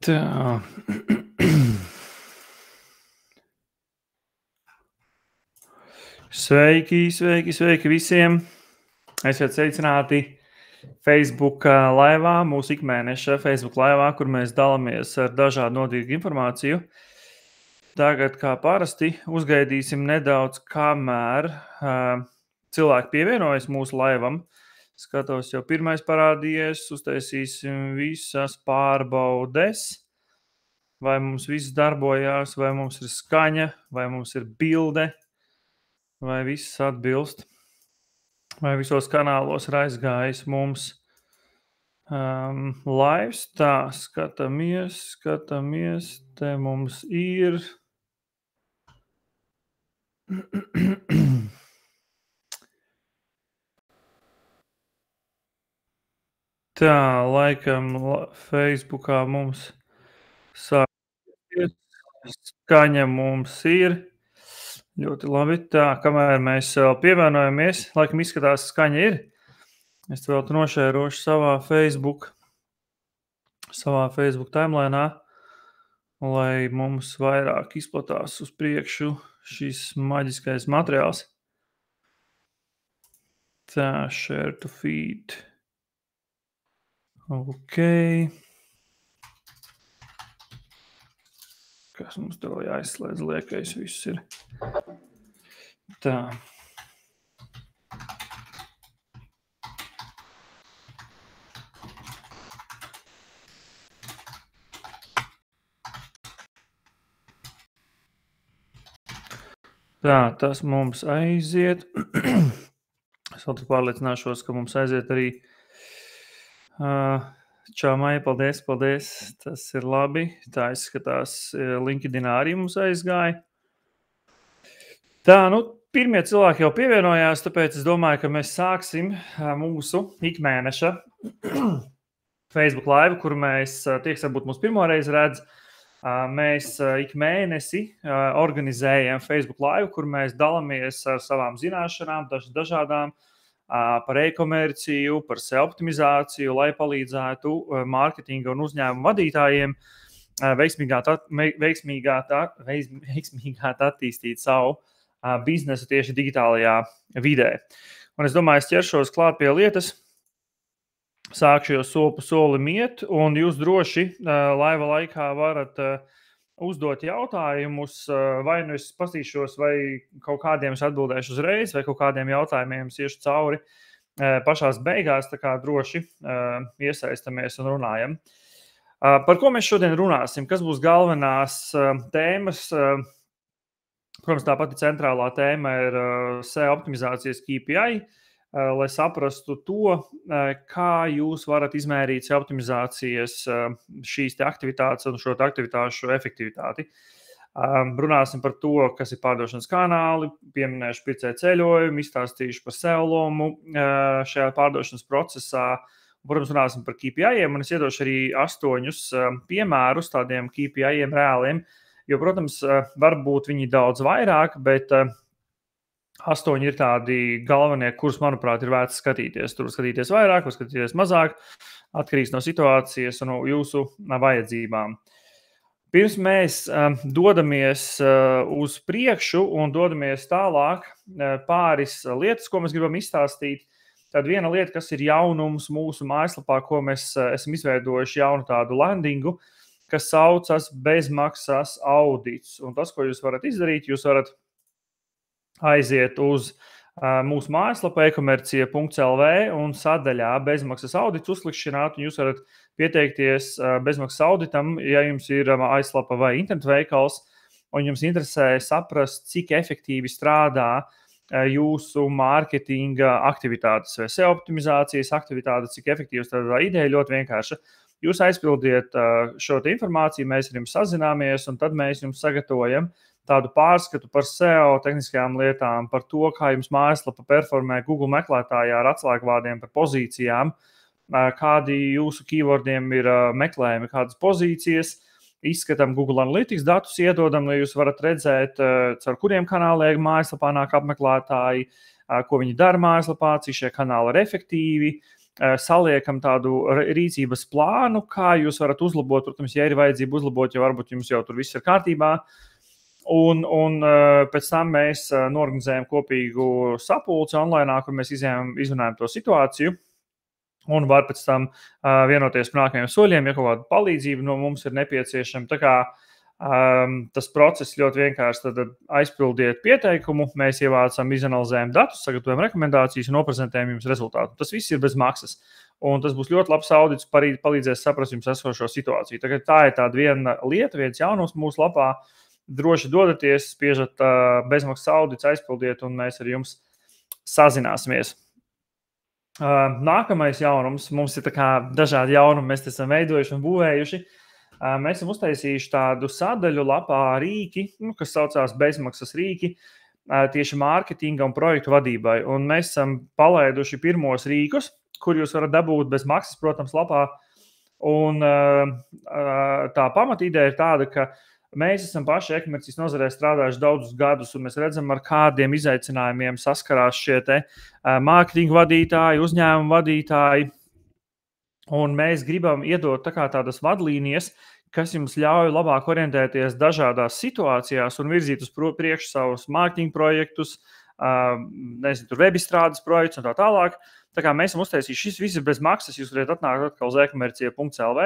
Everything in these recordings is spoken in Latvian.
Tā. Sveiki visiem! Esiet sveicināti Facebook laivā, mūsu ikmēneša Facebook laivā, kur mēs dalāmies ar dažādu noderīgu informāciju. Tagad, kā parasti, uzgaidīsim nedaudz, kamēr cilvēki pievienojas mūsu laivam. Skatos, jau pirmais parādījies, uztaisīsim visas pārbaudes. Vai mums viss darbojās, vai mums ir skaņa, vai mums ir bilde, vai viss atbilst, vai visos kanālos ir aizgājis mums laivs. Tā, skatāmies, te mums ir. Tā, laikam Facebookā mums sāksies, skaņa mums ir. Ļoti labi. Tā, kamēr mēs vēl pievienojamies, laikam izskatās, skaņa ir. Es vēl nošērošu savā Facebook timelinā, lai mums vairāk izplatās uz priekšu šis maģiskais materiāls. Tā, share to feed. Ok. Kas mums tev jāizslēdz, liekais viss ir. Tā. Tā, tas mums aiziet. Es vēl tur pārliecināšos, ka mums aiziet arī. Čau, Maija, paldies. Tas ir labi. Tā izskatās, LinkedInā arī mums aizgāja. Tā, pirmie cilvēki jau pievienojās, tāpēc es domāju, ka mēs sāksim mūsu ikmēneša Facebook laivu, kur mēs, tie, kas varbūt mūs pirmoreiz redz, mēs ik mēnesi organizējam Facebook laivu, kur mēs dalāmies ar savām zināšanām, dažādām, par e-komerciju, par seoptimizāciju, lai palīdzētu mārketinga un uzņēmumu vadītājiem veiksmīgāk attīstīt savu biznesu tieši digitālajā vidē. Un es domāju, es ķeršos klāt pie lietas, sākšu jau soli pa solim iet, un jūs droši laiva laikā varat uzdot jautājumus, vai nu es pastīšos, vai kaut kādiem es atbildēšu uzreiz, vai kaut kādiem jautājumiem es iešu cauri pašās beigās, tā kā droši iesaistamies un runājam. Par ko mēs šodien runāsim? Kas būs galvenās tēmas? Protams, tā pati centrālā tēma ir SEO optimizācijas KPI, lai saprastu to, kā jūs varat izmērīt SEO optimizācijas šīs te aktivitātes un šo aktivitāšu efektivitāti. Runāsim par to, kas ir pārdošanas kanāli, pieminēšu pircēju ceļojumu, izstāstīšu par SEO lomu šajā pārdošanas procesā. Protams, runāsim par KPI-iem, un es iedošu arī 8 piemērus tādiem KPI-iem reāliem, jo, protams, varbūt viņi daudz vairāk, bet 8 ir tādi galvenie, kurus, manuprāt, ir vērts skatīties. Tur skatīties vairāk, var skatīties mazāk, atkarīgs no situācijas un no jūsu vajadzībām. Pirms mēs dodamies uz priekšu un dodamies tālāk pāris lietas, ko mēs gribam izstāstīt. Tad viena lieta, kas ir jaunums mūsu mājaslapā, ko mēs esam izveidojuši jaunu tādu landingu, kas saucas bezmaksas audits. Un tas, ko jūs varat izdarīt, jūs varat aiziet uz mūsu mājaslapu e-komercija.lv un sadaļā bezmaksas audits uzklikšķināt, un jūs varat pieteikties bezmaksas auditam, ja jums ir aizslapa vai internetu veikals, un jums interesē saprast, cik efektīvi strādā jūsu mārketinga aktivitātes vai SEO optimizācijas aktivitātes, cik efektīvi strādā. Ideja ļoti vienkārša. Jūs aizpildiet šo informāciju, mēs ar jums sazināmies, un tad mēs jums sagatavojam tādu pārskatu par SEO tehniskajām lietām, par to, kā jums mājaslapa performē Google meklētājā ar atslēgvārdiem par pozīcijām, kādi jūsu keywordiem ir meklējumi, kādas pozīcijas, izskatām Google Analytics datus, iedodam, lai jūs varat redzēt, caur kuriem kanāliem mājaslapā nāk apmeklētāji, ko viņi dara mājaslapā, cik šie kanāli ir efektīvi, saliekam tādu rīcības plānu, kā jūs varat uzlabot. Protams, ja ir vajadzība uzlabot, jo varbūt jums jau tur viss ir kārtībā. Un pēc tam mēs norganizējam kopīgu sapulci online, kur mēs izrunājam to situāciju. Un var pēc tam vienoties par nākamajiem soļiem, ja kaut kāda palīdzība no mums ir nepieciešama. Tā kā tas process ļoti vienkārši. Tad aizpildiet pieteikumu, mēs ievācam, izanalizējam datus, sagatavojam rekomendācijas un noprezentējam jums rezultātu. Tas viss ir bez maksas. Un tas būs ļoti labs audits, palīdzēs saprast jums esošo situāciju. Tagad tā ir tāda viena lieta, viens jaunums mūsu lapā. Droši dodaties, spiežat bezmaksas audits, aizpildiet, un mēs ar jums sazināsimies. Nākamais jaunums, mums ir dažādi jaunumi, mēs esam veidojuši un būvējuši. Mēs esam uztaisījuši tādu sadaļu lapā rīki, kas saucās bezmaksas rīki, tieši mārketinga un projektu vadībai. Un mēs esam palaiduši pirmos rīkus, kur jūs varat dabūt bez maksas, protams, lapā. Un tā pamatīdeja ir tāda, ka mēs esam paši e-komercijas nozarē strādājuši daudzus gadus, un mēs redzam, ar kādiem izaicinājumiem saskarās šie mārketinga vadītāji, uzņēmumu vadītāji. Un mēs gribam iedot tādas vadlīnijas, kas jums ļauj labāk orientēties dažādās situācijās un virzīt uz priekšu savus mārketinga projektus, webizstrādes projektus un tā tālāk. Tā kā mēs esam uztaisījuši, šis viss ir bez maksas, jūs varat atnākt atkal uz e-komercija.lv.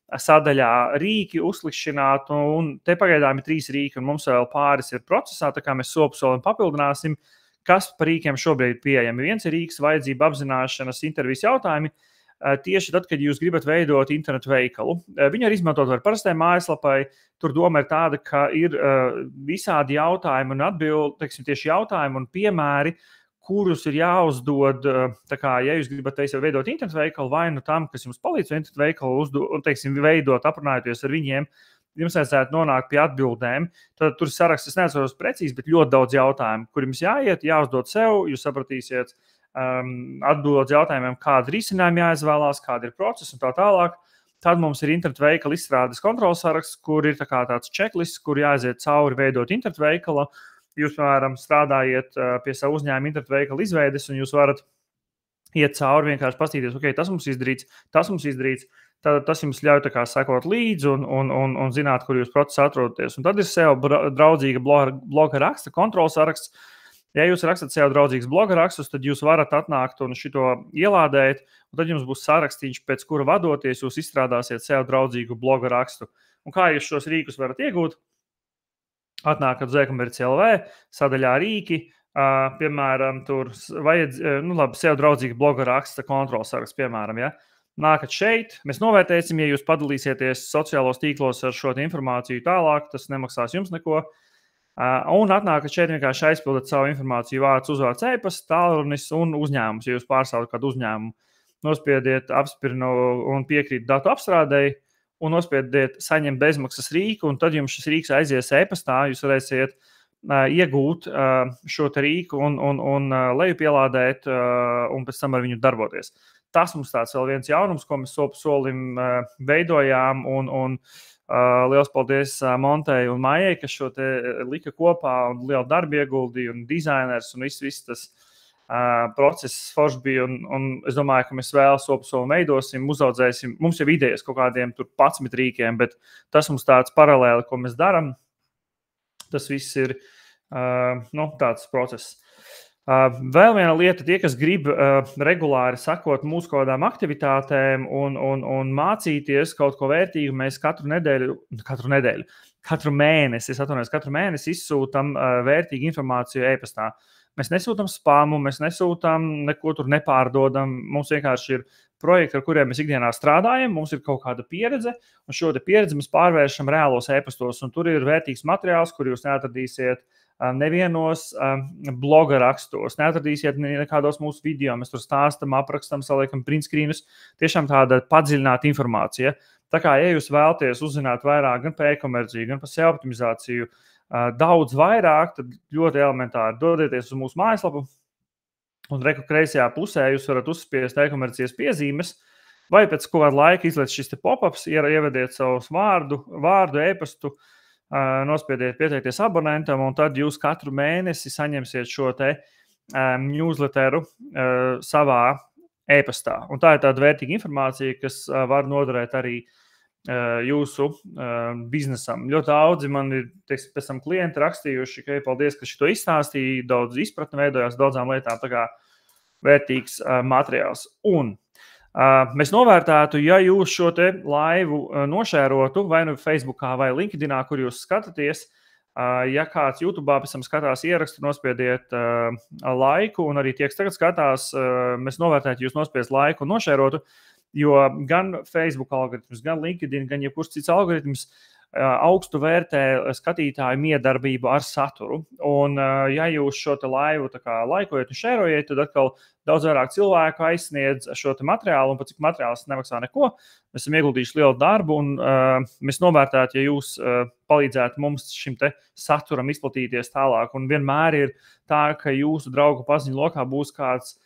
Sadaļā rīki uzlikšanāt, un te pagaidām ir 3 rīki, un mums vēl pāris ir procesā, tā kā mēs soli pa solim papildināsim, kas par rīkiem šobrīd ir pieejami. Viens ir rīks vajadzība apzināšanas intervijas jautājumi, tieši tad, kad jūs gribat veidot internetu veikalu. Viņu arī izmantot var parastai mājaslapai, tur doma ir tāda, ka ir visādi jautājumi un atbildi, tieši jautājumi un piemēri, kurus ir jāuzdod, ja jūs gribat veidot internetu veikalu, vai nu tam, kas jums palīdz internetu veikalu veidot, aprunājoties ar viņiem, jums vajadzētu nonākt pie atbildēm. Tad tur saraksts, es neatceros precīzi, bet ļoti daudz jautājumu, kur jums jāuzdod sev, jūs sapratīsiet atbildot jautājumiem, kāda risinājuma jāizvēlās, kāda ir procesa un tā tālāk. Tad mums ir internetu veikala izstrādes kontrols saraksts, kur ir tāds checklists, kur jāaiziet cauri veidot internetu veikala. Jūs, piemēram, strādājiet pie savu uzņēmumu internetu veikala izveides, un jūs varat iet cauri, vienkārši paskatīties, ok, tas mums izdarīts. Tad tas jums ļauj sekot līdzi un zināt, kur jūs procesā atrodaties. Un tad ir sev draudzīga bloga raksta kontrols saraksts. Ja jūs rakstat sev draudzīgus bloga rakstus, tad jūs varat atnākt un šito ielādēt, un tad jums būs sarakstīņš, pēc kura vadoties jūs izstrādāsiet sev draudzīgu bloga rakstu. Un kā jūs šos rīkus varat iegūt? Atnākat uz e-komercija.lv, sadaļā rīki, piemēram, tur sev draudzīga bloga raksta kontrols saraksts, piemēram, ja. Nākat šeit, mēs novērtēsim, ja jūs padalīsieties sociālos tīklos ar šo informāciju tālāk, tas nemaksās jums neko. Un atnākat šeit vienkārši aizpildat savu informāciju, vārds, uzvārds, e-pasts, tālrunis un uzņēmums, ja jūs pārstāvat kādu uzņēmumu. Nospiediet apsprinu un piekrīt datu apstrādēji, un nospiediet saņemt bezmaksas rīku, un tad jums šis rīks aizies e-pastā, jūs varēsiet iegūt šo rīku un lejupielādēt un pēc tam ar viņu darboties. Tas mums tāds vēl viens jaunums, ko mēs soli pa solim veidojām, un liels paldies Montei un Maijai, kas šo te lika kopā un lielu darbu ieguldīja, un dizainers, un viss tas process forši bija, un es domāju, ka mēs vēl soli pa solim veidosim, uzaudzēsim. Mums jau idejas kaut kādiem tur 11 rīkiem, bet tas mums tāds paralēli, ko mēs daram. Tas viss ir tāds process. Vēl viena lieta, tie, kas grib regulāri sakot mūsu kaut kādām aktivitātēm un mācīties kaut ko vērtīgu, mēs katru mēnesi izsūtam vērtīgu informāciju e-pastā. Mēs nesūtam spamu, mēs nesūtam neko tur nepārdodam. Mums vienkārši ir projekti, ar kuriem mēs ikdienā strādājam, mums ir kaut kāda pieredze, un šo pieredzi mēs pārvēršam reālos e-pastos, un tur ir vērtīgs materiāls, kur jūs neatradīsiet nevienos bloga rakstos, neatradīsiet nekādos mūsu video, mēs tur stāstam, aprakstam, saliekam printscreenus, tiešām tāda padziļināta informācija. Tā kā, ja jūs vēlaties uzzināt vairāk gan par e-komerciju, gan par SEO optimizāciju, daudz vairāk, tad ļoti elementāri dodieties uz mūsu mājaslapu, un reku kreisajā pusē jūs varat uzspiest e-komercijas piezīmes, vai pēc kaut kāda laika izliet šis te pop-ups, ievediet savus vārdu, e-pastu, nospiediet pieteikties abonentam, un tad jūs katru mēnesi saņemsiet šo te newsletteru savā e-pastā. Un tā ir tāda vērtīga informācija, kas var noderēt arī jūsu biznesam. Ļoti daudzi man ir pēc tam klienti rakstījuši, ka paldies, ka šito izstāstīja, daudz izpratne veidojās daudzām lietām, tā kā vērtīgs materiāls. Un mēs novērtētu, ja jūs šo te laivu nošērotu vai nu Facebookā vai LinkedInā, kur jūs skatāties. Ja kāds YouTube'ā pēc tam skatās ierakstu, nospiediet laiku, un arī tie, kas tagad skatās, mēs novērtētu, jūs nospiest laiku un nošērotu, jo gan Facebook algoritms, gan LinkedIn, gan jebkurš cits algoritms augstu vērtē skatītāju miedarbību ar saturu. Un, ja jūs šo te laivu laikojat un šērojiet, tad atkal daudz vairāk cilvēku aizsniedz šo te materiālu, un pat cik materiāls nemaksā neko. Mēs esam ieguldījuši lielu darbu, un mēs novērtētu, ja jūs palīdzētu mums šim te saturam izplatīties tālāk. Un vienmēr ir tā, ka jūsu draugu paziņu lokā būs kāds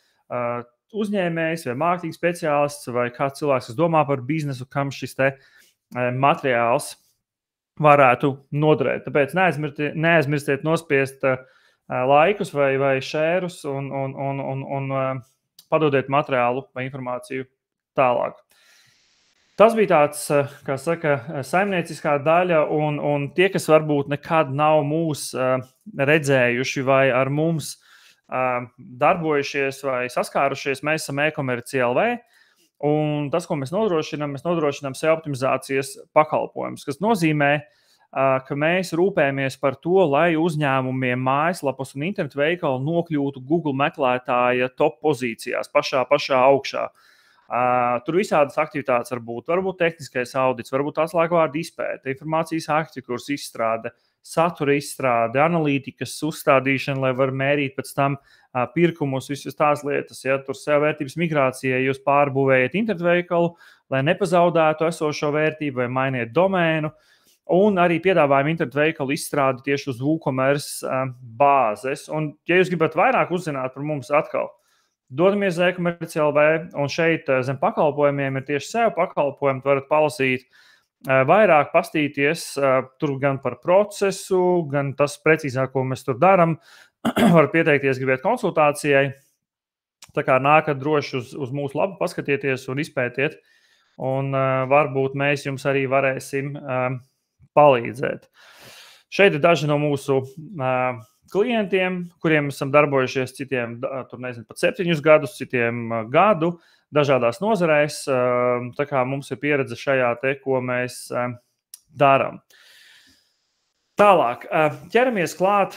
uzņēmējs vai mārketinga speciālists vai kāds cilvēks, kas domā par biznesu, kam šis te materiāls varētu noderēt. Tāpēc neaizmirstiet nospiest laikus vai šērus un padodiet materiālu vai informāciju tālāk. Tas bija tāds, kā saka, saimnieciskā daļa, un tie, kas varbūt nekad nav mūs redzējuši vai ar mums darbojušies vai saskārušies, mēs esam e-komerci LV, un tas, ko mēs nodrošinām sev optimizācijas pakalpojumus, kas nozīmē, ka mēs rūpējamies par to, lai uzņēmumiem mājaslapas un internetu veikali nokļūtu Google meklētāja top pozīcijās, pašā augšā. Tur visādas aktivitātes varbūt tehniskais audits, varbūt tās laikvārdu izpēte, informācijas arhitektūras izstrāde, satura izstrāde, analītikas uzstādīšana, lai var mērīt pēc tam pirkumus, visas tās lietas. Ja tur sev vērtības migrācijai jūs pārbūvējat internetu veikalu, lai nepazaudētu esošo vērtību vai mainiet domēnu, un arī piedāvājam internetu veikalu izstrādi tieši uz WooCommerce bāzes. Un, ja jūs gribat vairāk uzzināt par mums atkal, dodamies uz e-komerci LV, un šeit zem pakalpojumiem ir tieši sev pakalpojumi, varat palasīt vairāk, pastīties tur gan par procesu, gan tas precīzāk, ko mēs tur daram. Varat pieteikties, gribiet konsultācijai. Tā kā nākat droši uz mūsu lapu, paskatieties un izpētiet. Un varbūt mēs jums arī varēsim palīdzēt. Šeit ir daži no mūsu klientiem, kuriem esam darbojušies, citiem pat 7 gadus, citiem gadu, dažādās nozarēs. Tā kā mums ir pieredze šajā te, ko mēs darām. Tālāk, ķeramies klāt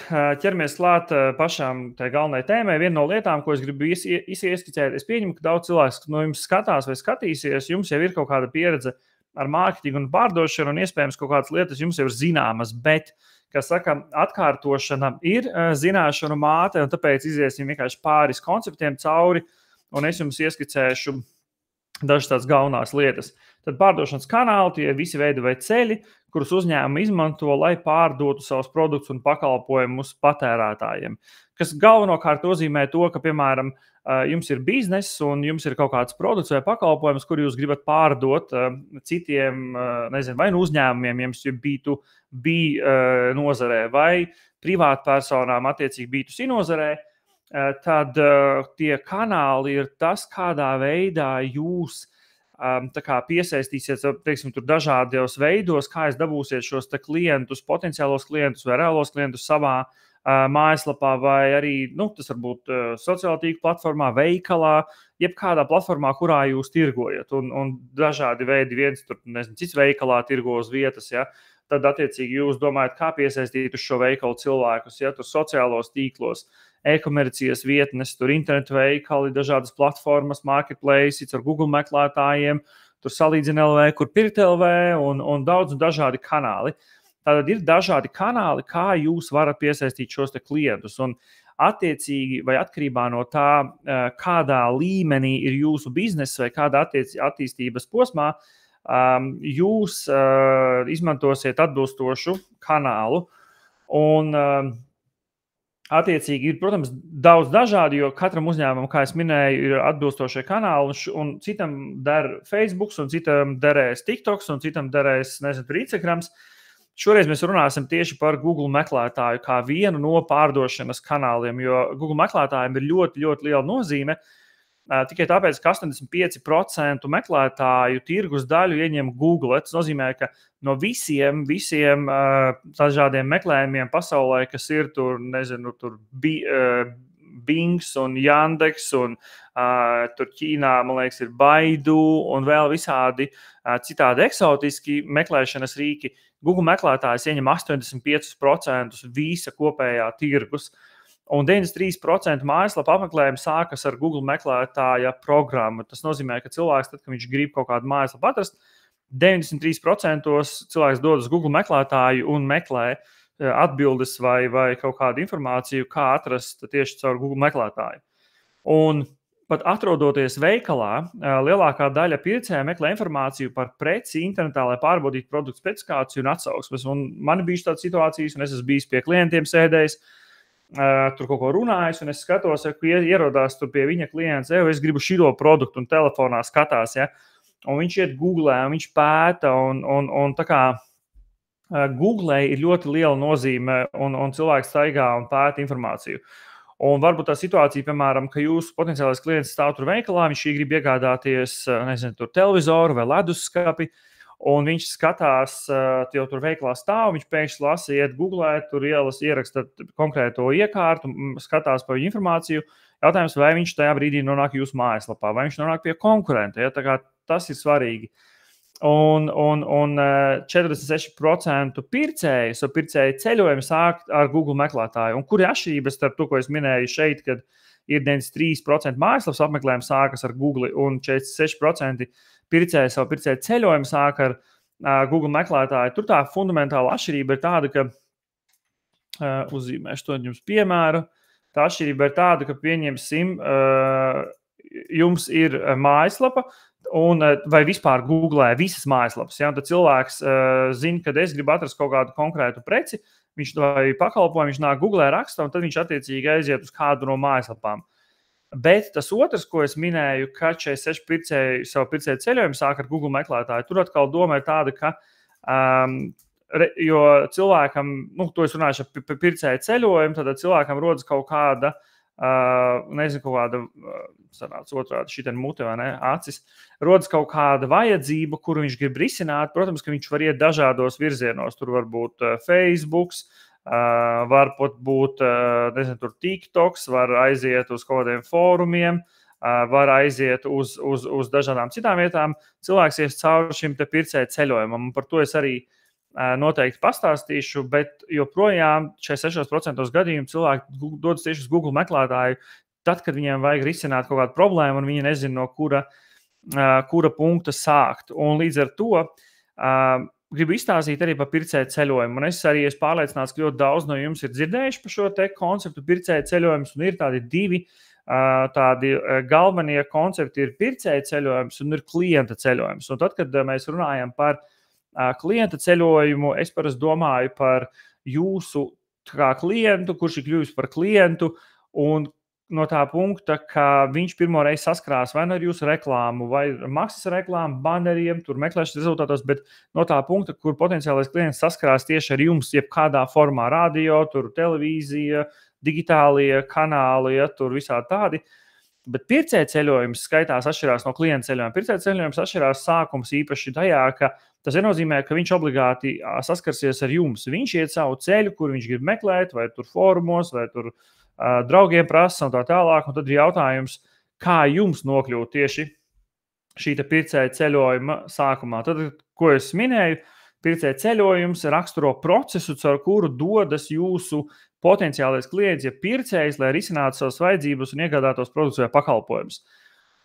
pašām tai galvenai tēmai. Viena no lietām, ko es gribu ieskicēt, es pieņemu, ka daudz cilvēks no jums skatās vai skatīsies, jums jau ir kaut kāda pieredze ar mārketingu un pārdošanu, un iespējams kaut kādas lietas jums jau ir zināmas, bet, kā saka, atkārtošana ir zināšanu māte, un tāpēc iziesim vienkārši pāris konceptiem cauri, un es jums ieskicēšu dažas tādas galvenās lietas. Tad pārdošanas kanāli, tie visi veidi vai ceļi, kurus uzņēmumi izmanto, lai pārdotu savus produktus un pakalpojumus patērētājiem. Kas galvenokārt nozīmē to, ka, piemēram, jums ir bizness un jums ir kaut kāds produkts vai pakalpojums, kur jūs gribat pārdot citiem, vai nu uzņēmumiem, jums ir B2B nozarē vai privātpersonām attiecīgi B2C nozarē, tad tie kanāli ir tas, kādā veidā jūs piesaistīsiet, teiksim, tur dažādos veidos, kā jūs dabūsiet šos klientus, potenciālos klientus vai reālos klientus savā mājaslapā vai arī, tas var būt sociālā tīkla platformā, veikalā, jebkādā platformā, kurā jūs tirgojat. Un dažādi veidi, viens tur, cits veikalā tirgo uz vietas, ja. Tad, attiecīgi, jūs domājat, kā piesaistīt uz šo veikalu cilvēkus, ja tur sociālos tīklos, e-komercijas vietnes, tur internetu veikali, dažādas platformas, marketplace, ar Google meklētājiem, tur salīdzina LV, kur pirkt LV un daudz un dažādi kanāli. Tātad ir dažādi kanāli, kā jūs varat piesaistīt šos te klientus. Un attiecīgi vai atkarībā no tā, kādā līmenī ir jūsu bizness vai kādā attīstības posmā, jūs izmantosiet atbilstošu kanālu. Un attiecīgi ir, protams, daudz dažādi, jo katram uzņēmumam, kā es minēju, ir atbilstošie kanāli, un citam der Facebook, un citam derēs TikToks, un citam derēs, Instagrams. Šoreiz mēs runāsim tieši par Google meklētāju kā vienu no pārdošanas kanāliem, jo Google meklētājiem ir ļoti, ļoti liela nozīme. tikai tāpēc, ka 85% meklētāju tirgus daļu ieņem Google. Tas nozīmē, ka no visiem dažādiem meklējumiem pasaulē, kas ir tur, nezinu, tur Bings un Yandex un tur Ķīnā, man liekas, ir Baidu un vēl visādi citādi eksotiski meklēšanas rīki, Google meklētājs ieņem 85% visa kopējā tirgus. Un 93% mājaslapa apmeklējumu sākas ar Google meklētāja programmu. Tas nozīmē, ka cilvēks, tad, kad viņš grib kaut kādu mājaslapu atrast, 93% cilvēks dodas Google meklētāju un meklē atbildes vai kaut kādu informāciju, kā atrast tieši caur Google meklētāju. Un pat atrodoties veikalā, lielākā daļa pircēju meklē informāciju par preci internetā, lai pārbaudītu produktu specifikāciju un atsauksmes. Un man bija tādas situācijas, un es esmu bijis pie klientiem sēdējis, tur kaut ko runājis, un es skatos, ka ierodās tur pie viņa klients, es gribu šito produktu, un telefonā skatās, ja? Un viņš iet Googlē, un viņš pēta, un tā kā Googlē ir ļoti liela nozīme, un cilvēks staigā un pēta informāciju. Un varbūt tā situācija, piemēram, ka jūsu potenciālais klients stāv tur veikalā, viņš grib iegādāties, nezinu, tur televizoru vai leduskapi, un viņš skatās, jau tur veikalā stāv, viņš pēkšņi lasa, iet Googlē, tur ieraksta konkrēto iekārtu, skatās par viņu informāciju. Jautājums, vai viņš tajā brīdī nonāk jūsu mājaslapā, vai viņš nonāk pie konkurenta, ja? Tā kā tas ir svarīgi. Un 46% pircēju ceļojumu sāk ar Google meklētāju. Un kur ir atšķirības starp to, ko es minēju šeit, kad ir 93% mājaslapas apmeklējumu sākas ar Google un 46% pircēji savu pircēju ceļojumu sāk ar Google meklētāju. Tur tā fundamentāla atšķirība ir tāda, ka uzzīmēšu to jums piemēru. Tā atšķirība ir tāda, ka pieņemsim, jums ir mājaslapa vai vispār googlē visas mājaslapas. Ja? Tad cilvēks zina, ka es gribu atrast kaut kādu konkrētu preci, viņš vai pakalpojumu, viņš nāk googlē raksta, un tad viņš attiecīgi aiziet uz kādu no mājaslapām. Bet tas otrs, ko es minēju, ka 46 pircēji savu pircēju ceļojumu sāk ar Google meklētāju, tur atkal doma ir tāda, ka, jo cilvēkam, to es runāšu par pircēju ceļojumu, tad cilvēkam rodas kaut kāda, nezinu, kaut kāda, sanāca otrādi šitien mute vai ne, acis, rodas kaut kāda vajadzība, kuru viņš grib risināt. Protams, ka viņš var iet dažādos virzienos, tur var būt Facebooks, var pat būt, nezinu, tur TikToks, var aiziet uz kaut kādiem fórumiem, var aiziet uz dažādām citām vietām. Cilvēks ies cauri šim te pircēju ceļojumam, un par to es arī noteikti pastāstīšu, bet joprojām 46% gadījumu cilvēki dodas tieši uz Google meklētāju, tad, kad viņiem vajag risināt kaut kādu problēmu, un viņi nezina, no kura punkta sākt. Un līdz ar to gribu izstāstīt arī par pircēju ceļojumu. Un es arī esmu pārliecināts, ka ļoti daudz no jums ir dzirdējuši par šo te konceptu pircēju ceļojumus, un ir tādi divi tādi galvenie koncepti ir pircēju ceļojums un ir klienta ceļojums. Un tad, kad mēs runājam par klienta ceļojumu, es parasti domāju par jūsu kā klientu, kurš ir kļuvis par klientu, un no tā punkta, ka viņš pirmoreiz saskarās vai ar jūsu reklāmu, vai maksas reklāmu, baneriem, tur meklēšanas rezultātos, bet no tā punkta, kur potenciālais klients saskarās tieši ar jums, jebkādā formā, radio, tur televīzija, digitālie kanāli, ja, tur visādi tādi. Bet pircēju ceļojums skaitās atšķirās no klienta ceļojuma. Pircēju ceļojums atšķirās sākums īpaši tajā, ka tas nenozīmē, ka viņš obligāti saskarsies ar jums. Viņš iet savu ceļu, kur viņš grib meklēt, vai tur fórumos, vai tur draugiem prasa un tā tālāk. Un tad ir jautājums, kā jums nokļūt tieši šī pircēju ceļojuma sākumā. Tad, ko es minēju, pircēju ceļojums raksturo procesu, caur kuru dodas jūsu potenciālais klients, ja pircējs, lai risinātu savas vajadzības un iegādātos produktus vai pakalpojumus.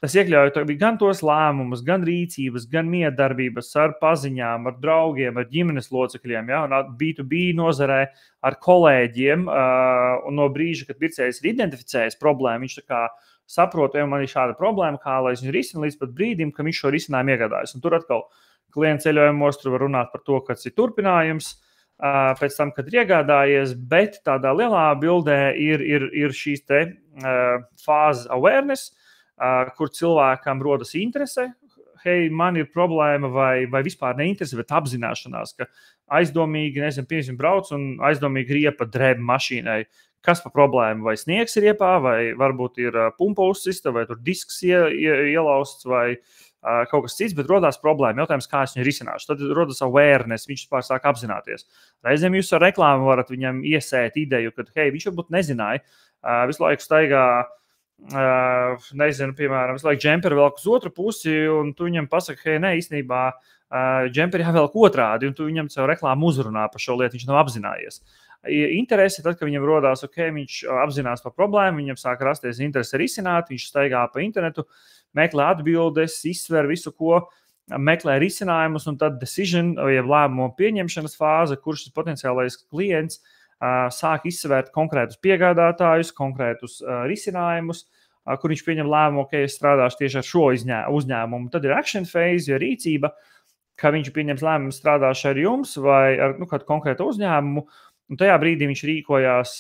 Tas iekļauj gan tos lēmumus, gan rīcības, gan miedarbības ar paziņām, ar draugiem, ar ģimenes locekļiem, ja, un B2B nozarē ar kolēģiem. Un no brīža, kad pircējs ir identificējis problēmu, viņš tā kā saprot, ja man ir šāda problēma, kā lai es viņu risinu līdz pat brīdim, ka viņš šo risinājumu iegādājas. Un tur atkal klienta ceļojumos tur var runāt par to, kas ir turpinājums pēc tam, kad ir iegādājies, bet tādā lielā bildē ir šīs te fāzes awareness, kur cilvēkam rodas interese, hei, man ir problēma vai vispār neinteresē, bet apzināšanās, ka aizdomīgi, nezinu, piemēram, brauc un aizdomīgi riepa drēb mašīnai. Kas par problēmu? Vai sniegs ir riepā, vai varbūt ir pumpa uzsista, vai tur disks ielausts, vai kaut kas cits, bet rodās problēma. Jautājums, kā es viņu risināšu. Tad rodas awareness, viņš vispār sāk apzināties. Reizēm jūs ar reklāmu varat viņam iesēt ideju, ka, hei, viņš varbūt nezināja, visu laiku staigā, nezinu, piemēram, visu laiku džemperi velk uz otru pusi, un tu viņam pasaki, hei, ne, īstenībā džemperi jāvelk otrādi, un tu viņam caur reklāmu uzrunā par šo lietu, viņš nav apzinājies. Interesi, tad, kad viņam rodās, viņš apzinās par problēmu, viņam sāk rasties interesi risināt, viņš staigā pa internetu, meklē atbildes, izsver visu, ko meklē risinājumus, un tad decision, jeb lēmumu pieņemšanas fāze, kurš šis potenciālais klients sāk izsvērt konkrētus piegādātājus, konkrētus risinājumus, kur viņš pieņem lēmumu, es strādāšu tieši ar šo uzņēmumu. Tad ir action phase, ja rīcība, ka viņš pieņems lēmumu strādāšu ar jums vai ar kādu konkrētu uzņēmumu. Un tajā brīdī viņš rīkojās,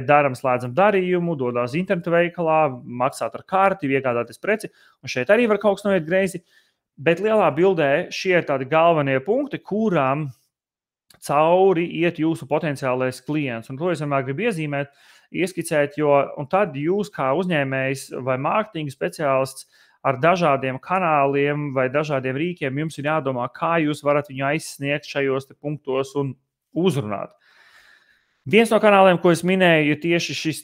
daram, slēdzam darījumu, dodās internetu veikalā, maksāt ar karti, iegādāties preci. Un šeit arī var kaut kas noiet greizi. Bet lielā bildē šie ir tādi galvenie punkti, kurām cauri iet jūsu potenciālais klients. Un to es vienmēr gribu iezīmēt, ieskicēt, un tad jūs kā uzņēmējs vai mārketinga speciālists ar dažādiem kanāliem vai dažādiem rīkiem jums ir jādomā, kā jūs varat viņu aizsniegt šajos punktos un uzrunāt. Viens no kanāliem, ko es minēju, ir tieši šis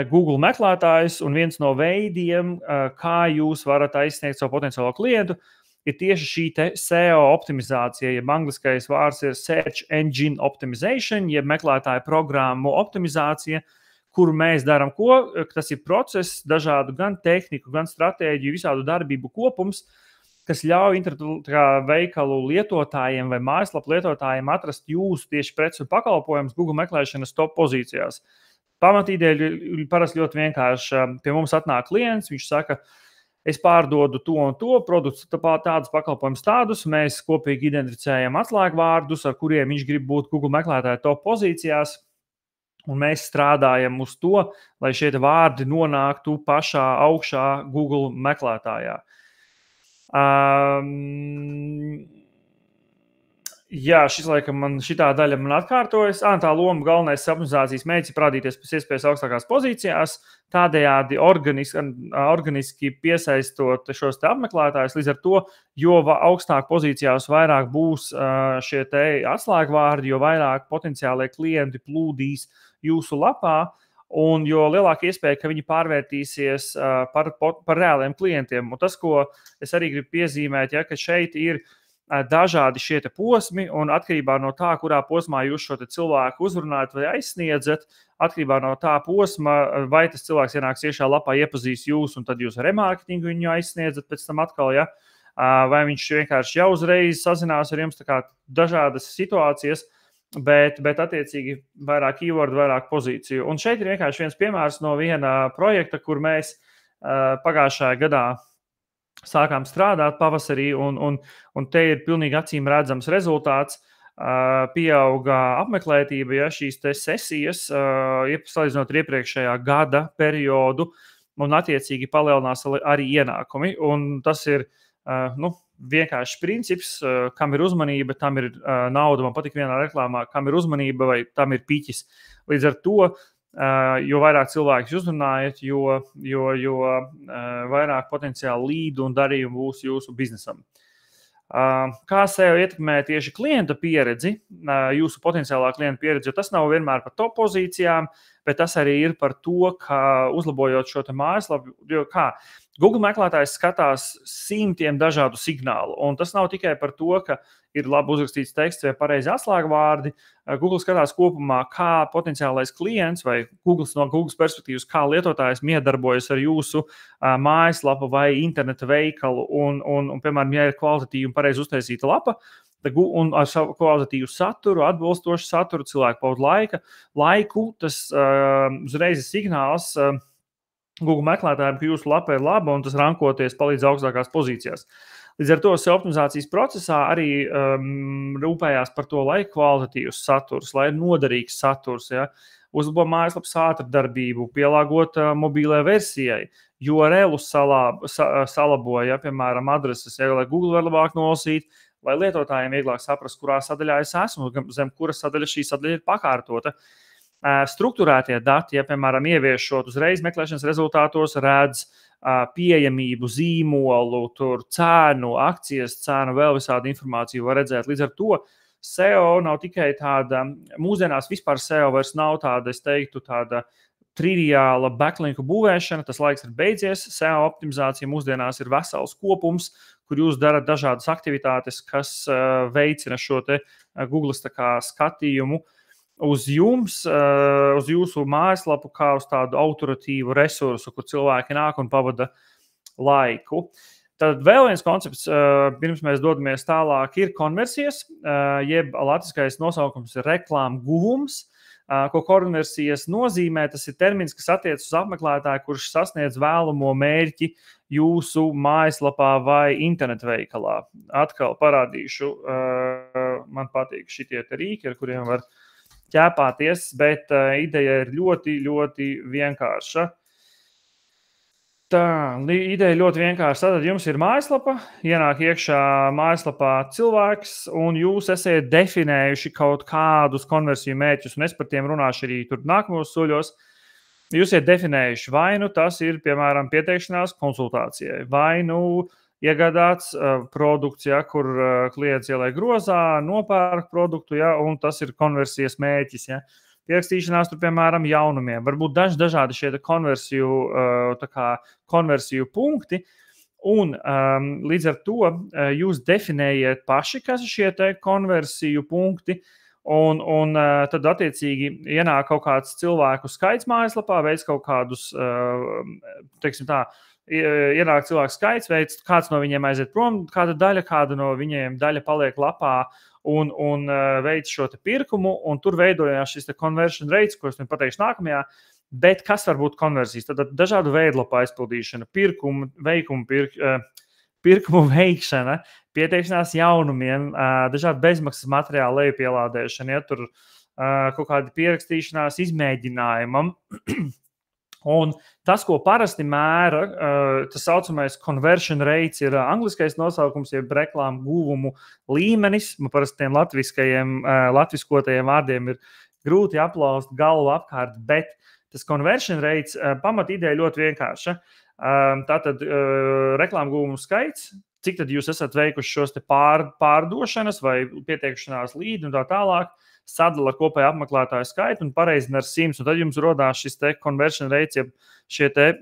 Google meklētājs, un viens no veidiem, kā jūs varat aizsniegt savu potenciālo klientu, ir tieši šī SEO optimizācija, jeb angliskais vārds ir Search Engine Optimization, jeb meklētāju programmu optimizācija, kuru mēs darām, tas ir process, dažādu gan tehniku, gan stratēģiju, visādu darbību kopums, kas ļauj internetu veikalu lietotājiem vai mājaslapu lietotājiem atrast jūsu tieši preces un pakalpojumus Google meklēšanas top pozīcijās. Pamatīdēļ ir parasti ļoti vienkārši. Pie mums atnāk klients, viņš saka, es pārdodu to un to produktu, tādus pakalpojumus tādus, mēs kopīgi identificējam atslēgvārdus, ar kuriem viņš grib būt Google meklētāju top pozīcijās, un mēs strādājam uz to, lai šie vārdi nonāktu pašā augšā Google meklētājā. Jā, šitā daļa man atkārtojas. Tā loma galvenais optimizācijas mērķis ir parādīties pēc iespējas augstākās pozīcijās, tādējādi organiski piesaistot šos apmeklētājus. Līdz ar to, jo augstāk pozīcijās vairāk būs šie atslēgvārdi, jo vairāk potenciālie klienti plūdīs jūsu lapā, un jo lielāka iespēja, ka viņi pārvērtīsies par reāliem klientiem. Un tas, ko es arī gribu piezīmēt, ka šeit ir dažādi šie posmi, un atkarībā no tā, kurā posmā jūs šo cilvēku uzrunājat vai aizsniedzat, atkarībā no tā posma, vai tas cilvēks ienāks iešā lapā, iepazīs jūs, un tad jūs ar remarketingu viņu aizsniedzat pēc tam atkal, vai viņš vienkārši jau uzreiz sazinās ar jums, tā kā dažādas situācijas. Bet attiecīgi vairāk keyword, vairāk pozīciju. Un šeit ir vienkārši viens piemērs no viena projekta, kur mēs pagājušajā gadā sākām strādāt pavasarī, un te ir pilnīgi acīm redzams rezultāts. Pieauga apmeklētība, šīs sesijas, salīdzinot ar iepriekšējā gada periodu, un attiecīgi palielinās arī ienākumi. Un tas ir vienkārši princips, kam ir uzmanība, tam ir nauda. Man patīk vienā reklāmā, kam ir uzmanība vai tam ir piķis. Līdz ar to, jo vairāk cilvēkus uzrunājat, jo vairāk potenciāli līdu un darījumu būs jūsu biznesam. Kā SEO ietekmē tieši klienta pieredzi, jūsu potenciālā klienta pieredzi, jo tas nav vienmēr par top pozīcijām, bet tas arī ir par to, ka uzlabojot šo mājaslapu, jo Google meklētājs skatās simtiem dažādu signālu, un tas nav tikai par to, ka ir labi uzrakstīts teksts vai pareizi atslēgvārdi. Google skatās kopumā, kā potenciālais klients vai no Google perspektīvas, kā lietotājs miedarbojas ar jūsu mājaslapu vai interneta veikalu, un piemēram, ja ir kvalitatīva un pareizi uztaisīta lapa, un ar savu kvalitatīvu saturu, atbilstošu saturu, cilvēku pavadu laiku, tas uzreiz ir signāls Google meklētājiem, ka jūsu lapa ir laba un tas rankoties palīdz augstākās pozīcijās. Līdz ar to optimizācijas procesā arī rūpējās par to, lai kvalitatīvs saturs, lai noderīgs saturs, uzlabo mājaslapas ātrdarbību, pielāgot mobilai versijai. URL salaboja, piemēram, adreses, lai Google var labāk nolasīt, lai lietotājiem vieglāk saprast, kurā sadaļā es esmu, zem kuras sadaļa šī sadaļa ir pakārtota. Strukturētie dati, piemēram, ieviešot uzreiz meklēšanas rezultātos, redz pieejamību, zīmolu, tur cēnu, akcijas cēnu, vēl visādi informāciju var redzēt. Līdz ar to SEO nav tikai tāda, mūsdienās vispār SEO vairs nav tāda, es teiktu, tāda triviāla backlinku būvēšana, tas laiks ir beidzies. SEO optimizācija mūsdienās ir vesels kopums, kur jūs darat dažādas aktivitātes, kas veicina šo te Googles skatījumu uz jums, uz jūsu mājaslapu, kā uz tādu autoritīvu resursu, kur cilvēki nāk un pavada laiku. Tad vēl viens koncepts, pirms mēs dodamies tālāk, ir konversijas, jeb latviskais nosaukums ir reklāmu guvums. Ko konversijas nozīmē, tas ir termins, kas attiecas uz apmeklētāju, kurš sasniedz vēlamo mērķi jūsu mājaslapā vai internetveikalā. Atkal parādīšu, man patīk šitie te rīki, ar kuriem var ķēpāties, bet ideja ir ļoti, ļoti vienkārša. Tā, ideja ļoti vienkārši. Tātad jums ir mājaslapa, ienāk iekšā mājaslapā cilvēks, un jūs esat definējuši kaut kādus konversiju mērķus, un es par tiem runāšu arī tur nākamos soļos. Jūs esat definējuši, vai nu tas ir, piemēram, pieteikšanās konsultācijai, vai nu iegādāts produkts, kur klients ieliek grozā, nopērk produktu, un tas ir konversijas mērķis. Pierakstīšanās tur, piemēram, jaunumiem. Varbūt dažādi šie konversiju punkti, un līdz ar to jūs definējiet paši, kas ir šie te konversiju punkti, un tad attiecīgi ienāk kaut kāds cilvēku skaits mājaslapā, veids kaut kādus, teiksim tā, ienāk cilvēku skaits, veids, kāds no viņiem aiziet prom, kāda no viņiem daļa paliek lapā un veids šo te pirkumu, un tur veidojās šis te conversion rates, ko es pateikšu nākamajā, bet kas var būt konversijas? Tad dažādu veidlapu aizpildīšana, pirkumu veikšana, pieteikšanās jaunumiem, dažādu bezmaksas materiālu lejupielādēšana, tur kaut kādi pierakstīšanās izmēģinājumam. Un tas, ko parasti mēra, tas saucamais conversion rates ir angliskais nosaukums, jeb reklāmu guvumu līmenis. Man parasti tiem latviskotajiem vārdiem ir grūti aplaust galvu apkārt, bet tas conversion rates pamat ideja ļoti vienkārša. Tātad reklāmu guvumu skaits, cik tad jūs esat veikuši šos te pārdošanas vai pieteikšanās līdi un tā tālāk, sadala kopēju apmeklētāju skaitu un pareizina ar 100. Un tad jums rodās šis te conversion rates, jeb šie te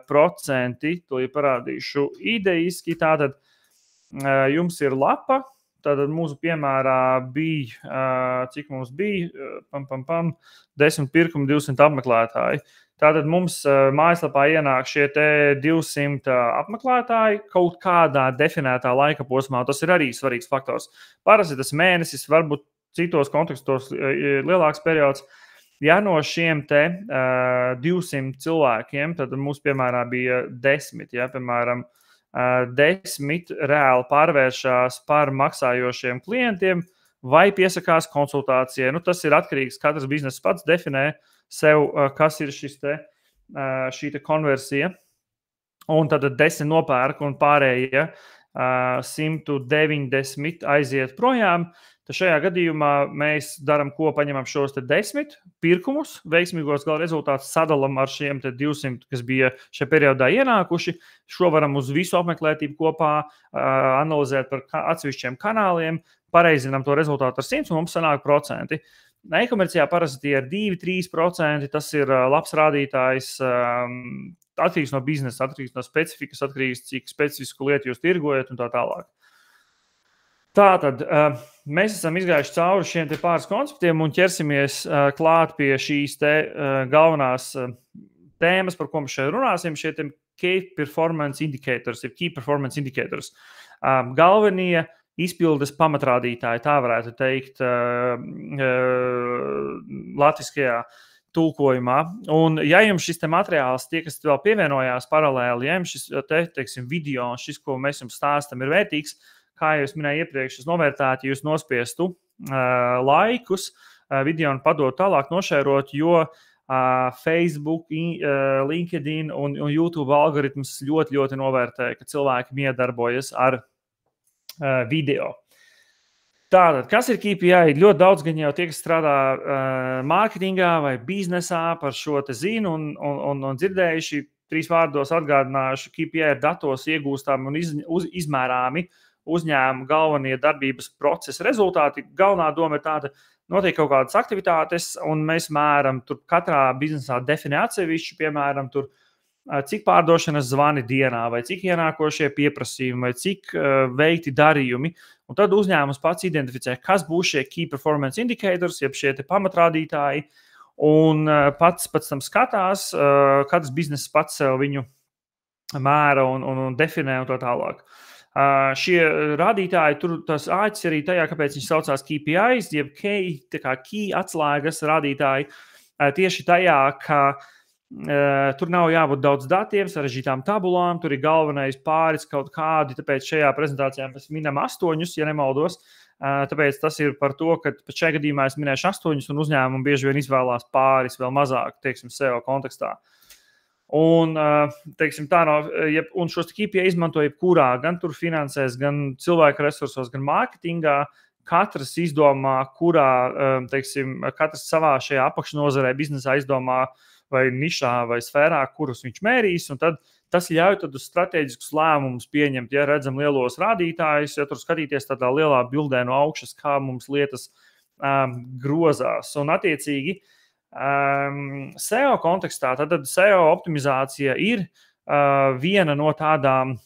procenti, to jau parādīšu idejiski. Tātad jums ir lapa, tātad mūsu piemērā bija, cik mums bija, 10 pirkumi, 200 apmeklētāji. Tātad mums mājaslapā ienāk šie te 200 apmeklētāji kaut kādā definētā laika posmā. Tas ir arī svarīgs faktors. Parasti tas mēnesis, varbūt citos kontekstos lielāks periods. Ja no šiem te 200 cilvēkiem, tad mūsu piemērā bija 10, piemēram, 10 reāli pārvēršās par maksājošiem klientiem vai piesakās konsultācijai. Tas ir atkarīgs, katrs bizness pats definē sev, kas ir šī te konversija. Un tad 10 nopērk un pārējie 190 aiziet projām. Tad šajā gadījumā mēs darām, ko paņemam šos 10 pirkumus, veiksmīgos gala rezultātus sadalam ar šiem 200, kas bija šajā periodā ienākuši. Šo varam uz visu apmeklētību kopā analizēt par atsevišķiem kanāliem, pareizinām to rezultātu ar 100 un mums sanāk procenti. E-komercijā parasti tie ir 2-3%, tas ir labs rādītājs, atkarīgs no biznesa, atkarīgs no specifikas, atkarīgs, cik specifisku lietu jūs tirgojat un tā tālāk. Tātad mēs esam izgājuši cauri šiem te pāris konceptiem un ķersimies klāt pie šīs te galvenās tēmas, par ko mēs šeit runāsim, šie te key performance indicators. Galvenie izpildes pamatrādītāji, tā varētu teikt latviskajā tulkojumā. Un ja jums šis te materiāls, tie, kas vēl pievienojās paralēli, ja jums šis te, teiksim, video, šis, ko mēs jums stāstam, ir vērtīgs, kā jau es minēju iepriekš, es novērtētu, jūs nospiestu laikus video un padot tālāk nošērot, jo Facebook, LinkedIn un YouTube algoritms ļoti, ļoti novērtē, ka cilvēki miedarbojas ar video. Tātad, kas ir KPI? Ļoti daudz gan jau tie, kas strādā mārketingā vai biznesā, par šo te zinu un dzirdējuši. 3 vārdos atgādināšu, KPI ir datos iegūstami un izmērāmi uzņēmuma galvenie darbības procesa rezultāti. Galvenā doma ir tāda, notiek kaut kādas aktivitātes, un mēs mēram tur katrā biznesā definē atsevišķi, piemēram, tur cik pārdošanas zvani dienā, vai cik ienākošie pieprasījumi, vai cik veikti darījumi. Un tad uzņēmums pats identificē, kas būs šie key performance indicators, jeb šie te pamatrādītāji, un pats pēc tam skatās, katrs bizness pats sev viņu mēra un definē un tā tālāk. Šie rādītāji, tur tas āķis arī tajā, kāpēc viņš saucās KPIs, jeb key atslēgas rādītāji, tieši tajā, ka tur nav jābūt daudz datiem, sarežģītām tabulām, tur ir galvenais pāris kaut kādi, tāpēc šajā prezentācijā mēs minam 8, ja nemaldos. Tāpēc tas ir par to, ka šajā gadījumā es minēšu 8 un uzņēmumu bieži vien izvēlās pāris vēl mazāk, teiksim, SEO kontekstā. Un, teiksim, tā un šos KPI izmanto jebkurā, gan tur finansēs, gan cilvēku resursos, gan mārketingā. Katrs izdomā, kurā, teiksim, katrs savā šajā apakšnozarē biznesā izdomā vai nišā vai sfērā, kurus viņš mērīs, un tad tas ļauj tad uz strateģiskus lēmumus pieņemt, ja redzam lielos rādītājus, ja tur skatīties tādā lielā bildē no augšas, kā mums lietas grozās. Un attiecīgi SEO kontekstā, tad SEO optimizācija ir viena no tādām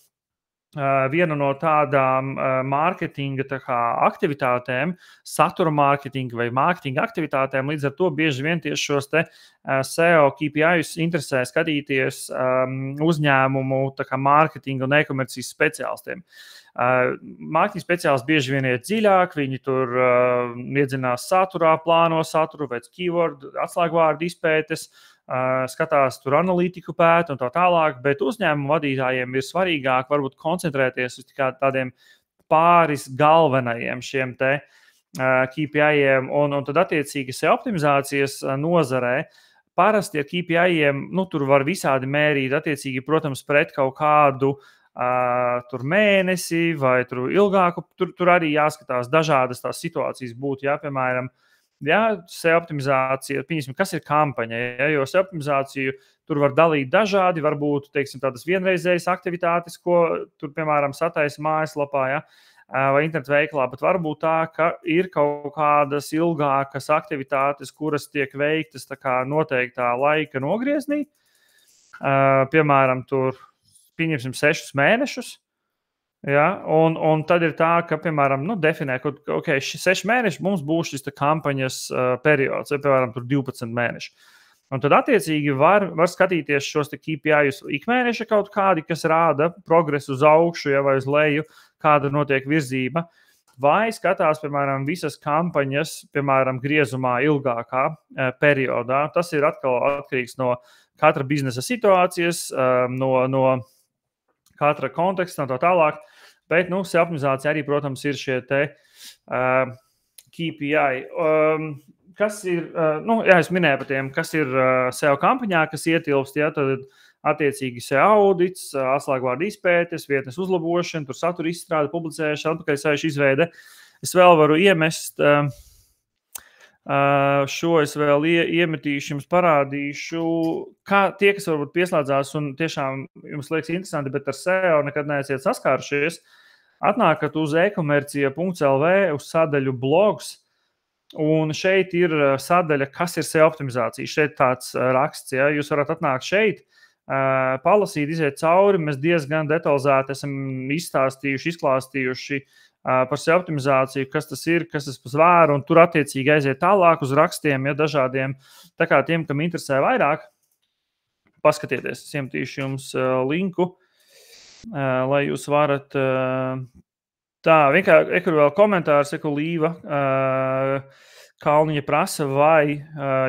mārketinga aktivitātēm, satura mārketinga vai mārketinga aktivitātēm. Līdz ar to bieži vien tieši šos te SEO KPIs interesē skatīties uzņēmumu mārketinga un e-komercijas speciālistiem. Mārketinga speciālisti bieži vien iet dziļāk, viņi tur iedzinās saturā, plāno saturu, veic keyword, atslēgvārdu izpētes, skatās tur analītiku pēt un tā tālāk, bet uzņēmumu vadītājiem ir svarīgāk varbūt koncentrēties uz tādiem pāris galvenajiem šiem te KPI-iem, un tad attiecīgi SEO optimizācijas nozarē parasti ar KPI-iem, tur var visādi mērīt, attiecīgi, protams, pret kaut kādu tur mēnesi vai tur ilgāku, tur arī jāskatās dažādas tās situācijas būtu, piemēram, SEO optimizācija, kas ir kampaņa, jo SEO optimizāciju tur var dalīt dažādi, varbūt, teiksim, tādas vienreizējas aktivitātes, ko tur, piemēram, sataisa mājaslapā, vai internetu veikalā, bet varbūt tā, ka ir kaut kādas ilgākas aktivitātes, kuras tiek veiktas tā kā noteiktā laika nogrieznī, piemēram, tur, pieņemsim 6 mēnešus. Ja, un tad ir tā, ka, piemēram, definē, ka šis 6 mēneši mums būs šis kampaņas periods, vai, piemēram, tur 12 mēneši. Un tad, attiecīgi, var skatīties šos KPIs ikmēneša kaut kādi, kas rāda progresu uz augšu, vai uz leju, kāda notiek virzība, vai skatās, piemēram, visas kampaņas, piemēram, griezumā ilgākā periodā. Tas ir atkal atkarīgs no katra biznesa situācijas, no katra konteksta un tā tālāk. Bet, SEO optimizācija arī, protams, ir šie te KPI. Kas ir, es minēju par tiem, kas ir SEO kampaņā, kas ietilpst, tad attiecīgi SEO audits, atslēgvārdu izpētes, vietnes uzlabošana, tur satura izstrāde, publicēšana, atpakaļsaišu izveide. Es vēl varu iemest, šo es vēl iemetīšu, jums parādīšu, kā tie, kas varbūt pieslēdzās un tiešām jums liekas interesanti, bet ar SEO nekad neesiet saskārušies, atnākat uz e-komercija.lv uz sadaļu blogs, un šeit ir sadaļa, kas ir SEO optimizācija. Šeit tāds raksts, jūs varat atnākt šeit, palasīt, iziet cauri, mēs diezgan detalizēti esam izklāstījuši par SEO optimizāciju, kas tas ir, kas tas pasvēra, un tur attiecīgi aiziet tālāk uz rakstiem, tā kā tiem, kam interesē vairāk, paskatieties, es iemetīšu jums linku, lai jūs varat, vienkārši, vēl komentārs, Līva Kalniņa prasa, vai,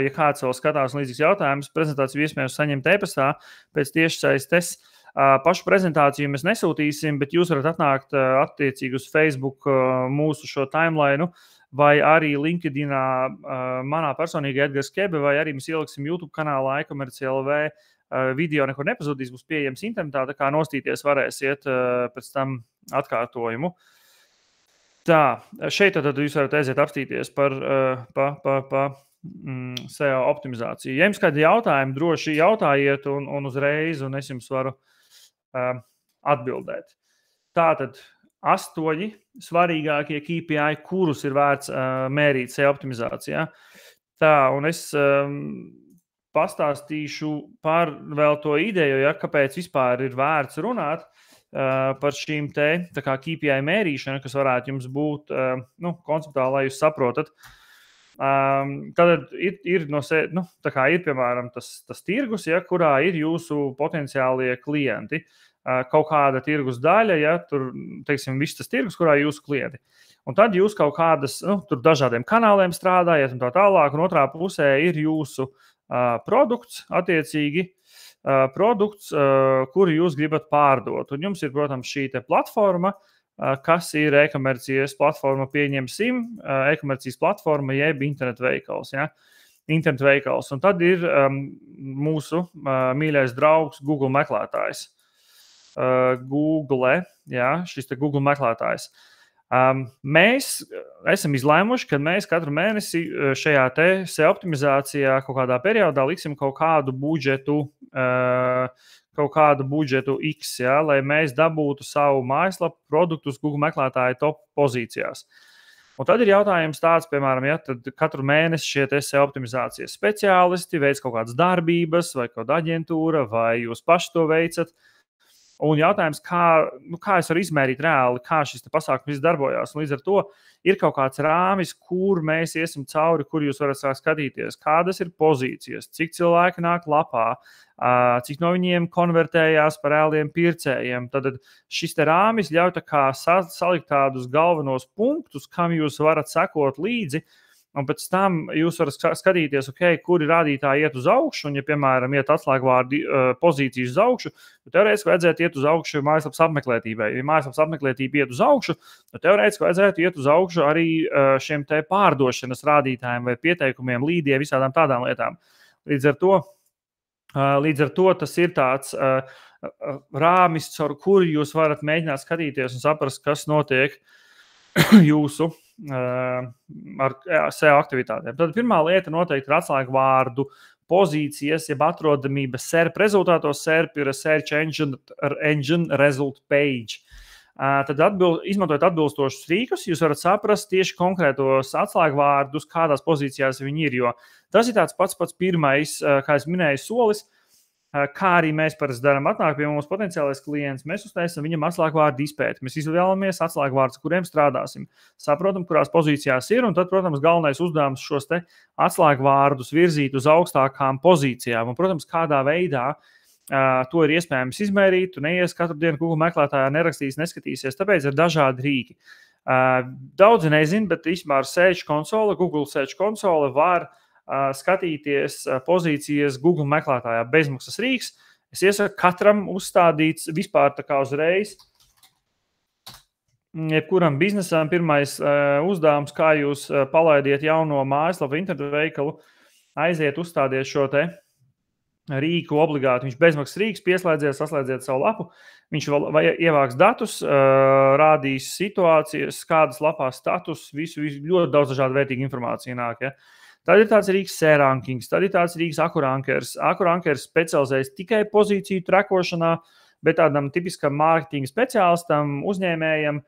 ja kāds vēl skatās līdzīgs jautājums, prezentāciju iespējams saņemt e-pastā pēc tiešsaistes. Pašu prezentāciju mēs nesūtīsim, bet jūs varat atnākt attiecīgi uz Facebook mūsu šo timeline, vai arī LinkedInā manā personīgā Edgars Kebe, vai arī mēs ieliksim YouTube kanālā e-komerci.lv video nekur nepazudīs, būs pieejams internetā, tā kā nostīties varēsiet pēc tam atkārtojumu. Tā, šeit tad jūs varat aiziet apstīties par SEO optimizāciju. Ja jums kādi jautājumi, droši jautājiet un uzreiz, un es jums varu atbildēt. Tātad 8 svarīgākie KPI, kurus ir vērts mērīt SEO optimizācijā. Tā, un es pastāstīšu par vēl to ideju, kāpēc vispār ir vērts runāt par šīm tā kā KPI mērīšanu, kas varētu jums būt konceptuāli, lai jūs saprotat. Tad ir piemēram tas tirgus, kurā ir jūsu potenciālie klienti. Kaut kāda tirgus daļa, tur, teiksim, viss tas tirgus, kurā ir jūsu klienti. Un tad jūs kaut kādas, tur dažādiem kanāliem strādājat un tā tālāk, un otrā pusē ir jūsu produkts, attiecīgi, kuru jūs gribat pārdot. Un jums ir, protams, šī platforma, kas ir e-komercijas platforma, pieņemsim, e-komercijas platforma jeb internetu veikals. Ja? Internetu veikals. Un tad ir mūsu mīļais draugs Google meklētājs. Google, ja? Šis te Google meklētājs. Mēs esam izlēmuši, ka mēs katru mēnesi šajā SEO optimizācijā kaut kādā periodā liksim kaut kādu budžetu X, ja, lai mēs dabūtu savu mājaslapu produktus Google meklētāju top pozīcijās. Un tad ir jautājums tāds, piemēram, tad katru mēnesi šie SEO optimizācijas speciālisti veic kaut kādas darbības vai kaut kāda aģentūra, vai jūs paši to veicat. Un jautājums, kā es varu izmērīt reāli, kā šis pasākums darbojās. Un līdz ar to ir kaut kāds rāmis, kur mēs iesim cauri, kur jūs varat sākt skatīties, kādas ir pozīcijas, cik cilvēki nāk lapā, cik no viņiem konvertējās par reāliem pircējiem. Tad šis rāmis ļauj salikt tādus galvenos punktus, kam jūs varat sekot līdzi. Un pēc tam jūs varat skatīties, kuri rādītāji iet uz augšu, un, ja, piemēram, iet atslēgvārdi pozīcijas uz augšu, tad teorētiski vajadzētu iet uz augšu mājaslapas apmeklētībai. Ja mājaslapas apmeklētība iet uz augšu, tad teorētiski vajadzētu iet uz augšu arī šiem pārdošanas rādītājiem vai pieteikumiem, līdiem, visādām tādām lietām. Līdz ar to tas ir tāds rāmis, caur kuru jūs varat mēģināt skatīties un saprast, kas notiek jūsu ar SEO aktivitātēm. Tad pirmā lieta noteikti ir atslēgvārdu pozīcijas, jeb atrodamība SERP rezultātos. SERP ir Search Engine Result Page. Tad izmantojot atbilstošus rīkus, jūs varat saprast tieši konkrētos atslēgvārdus, kādās pozīcijās viņi ir. Jo tas ir tāds pats pirmais, kā es minēju, solis. Kā arī mēs parasti darām, atnāk pie mums potenciālais klients, mēs uztaisam viņam atslēgvārdu izpēti. Mēs izvēlamies atslēgvārdus, kuriem strādāsim, saprotam, kurās pozīcijās ir, un tad, protams, galvenais uzdevums šos atslēgvārdus virzīt uz augstākām pozīcijām. Un, protams, kādā veidā to ir iespējams izmērīt. Tu neies katru dienu Google meklētājā, nerakstīs, neskatīsies, tāpēc ir dažādi rīki. Daudzi nezin, bet īstenībā ar Search konsole, Google Search konsole var skatīties pozīcijas Google meklētājā, bezmaksas rīks. Es iesaku katram uzstādīt vispār tā kā uzreiz. Jebkuram biznesam pirmais uzdevums, kā jūs palaidiet jauno mājaslapu internetu veikalu, aiziet uzstādiet šo rīku obligāti. Viņš bezmaksas rīks, pieslēdziet, saslēdziet savu lapu. Viņš ievāks datus, rādīs situācijas, kādas lapās status, visu ļoti daudz dažādu vērtīgu informāciju nāk, ja. Tad ir tāds rīks SERankings, tad ir tāds rīks Akurankers. Akurankers specializējas tikai pozīciju trekošanā, bet tādam tipiskam mārketinga speciālistam, uzņēmējam,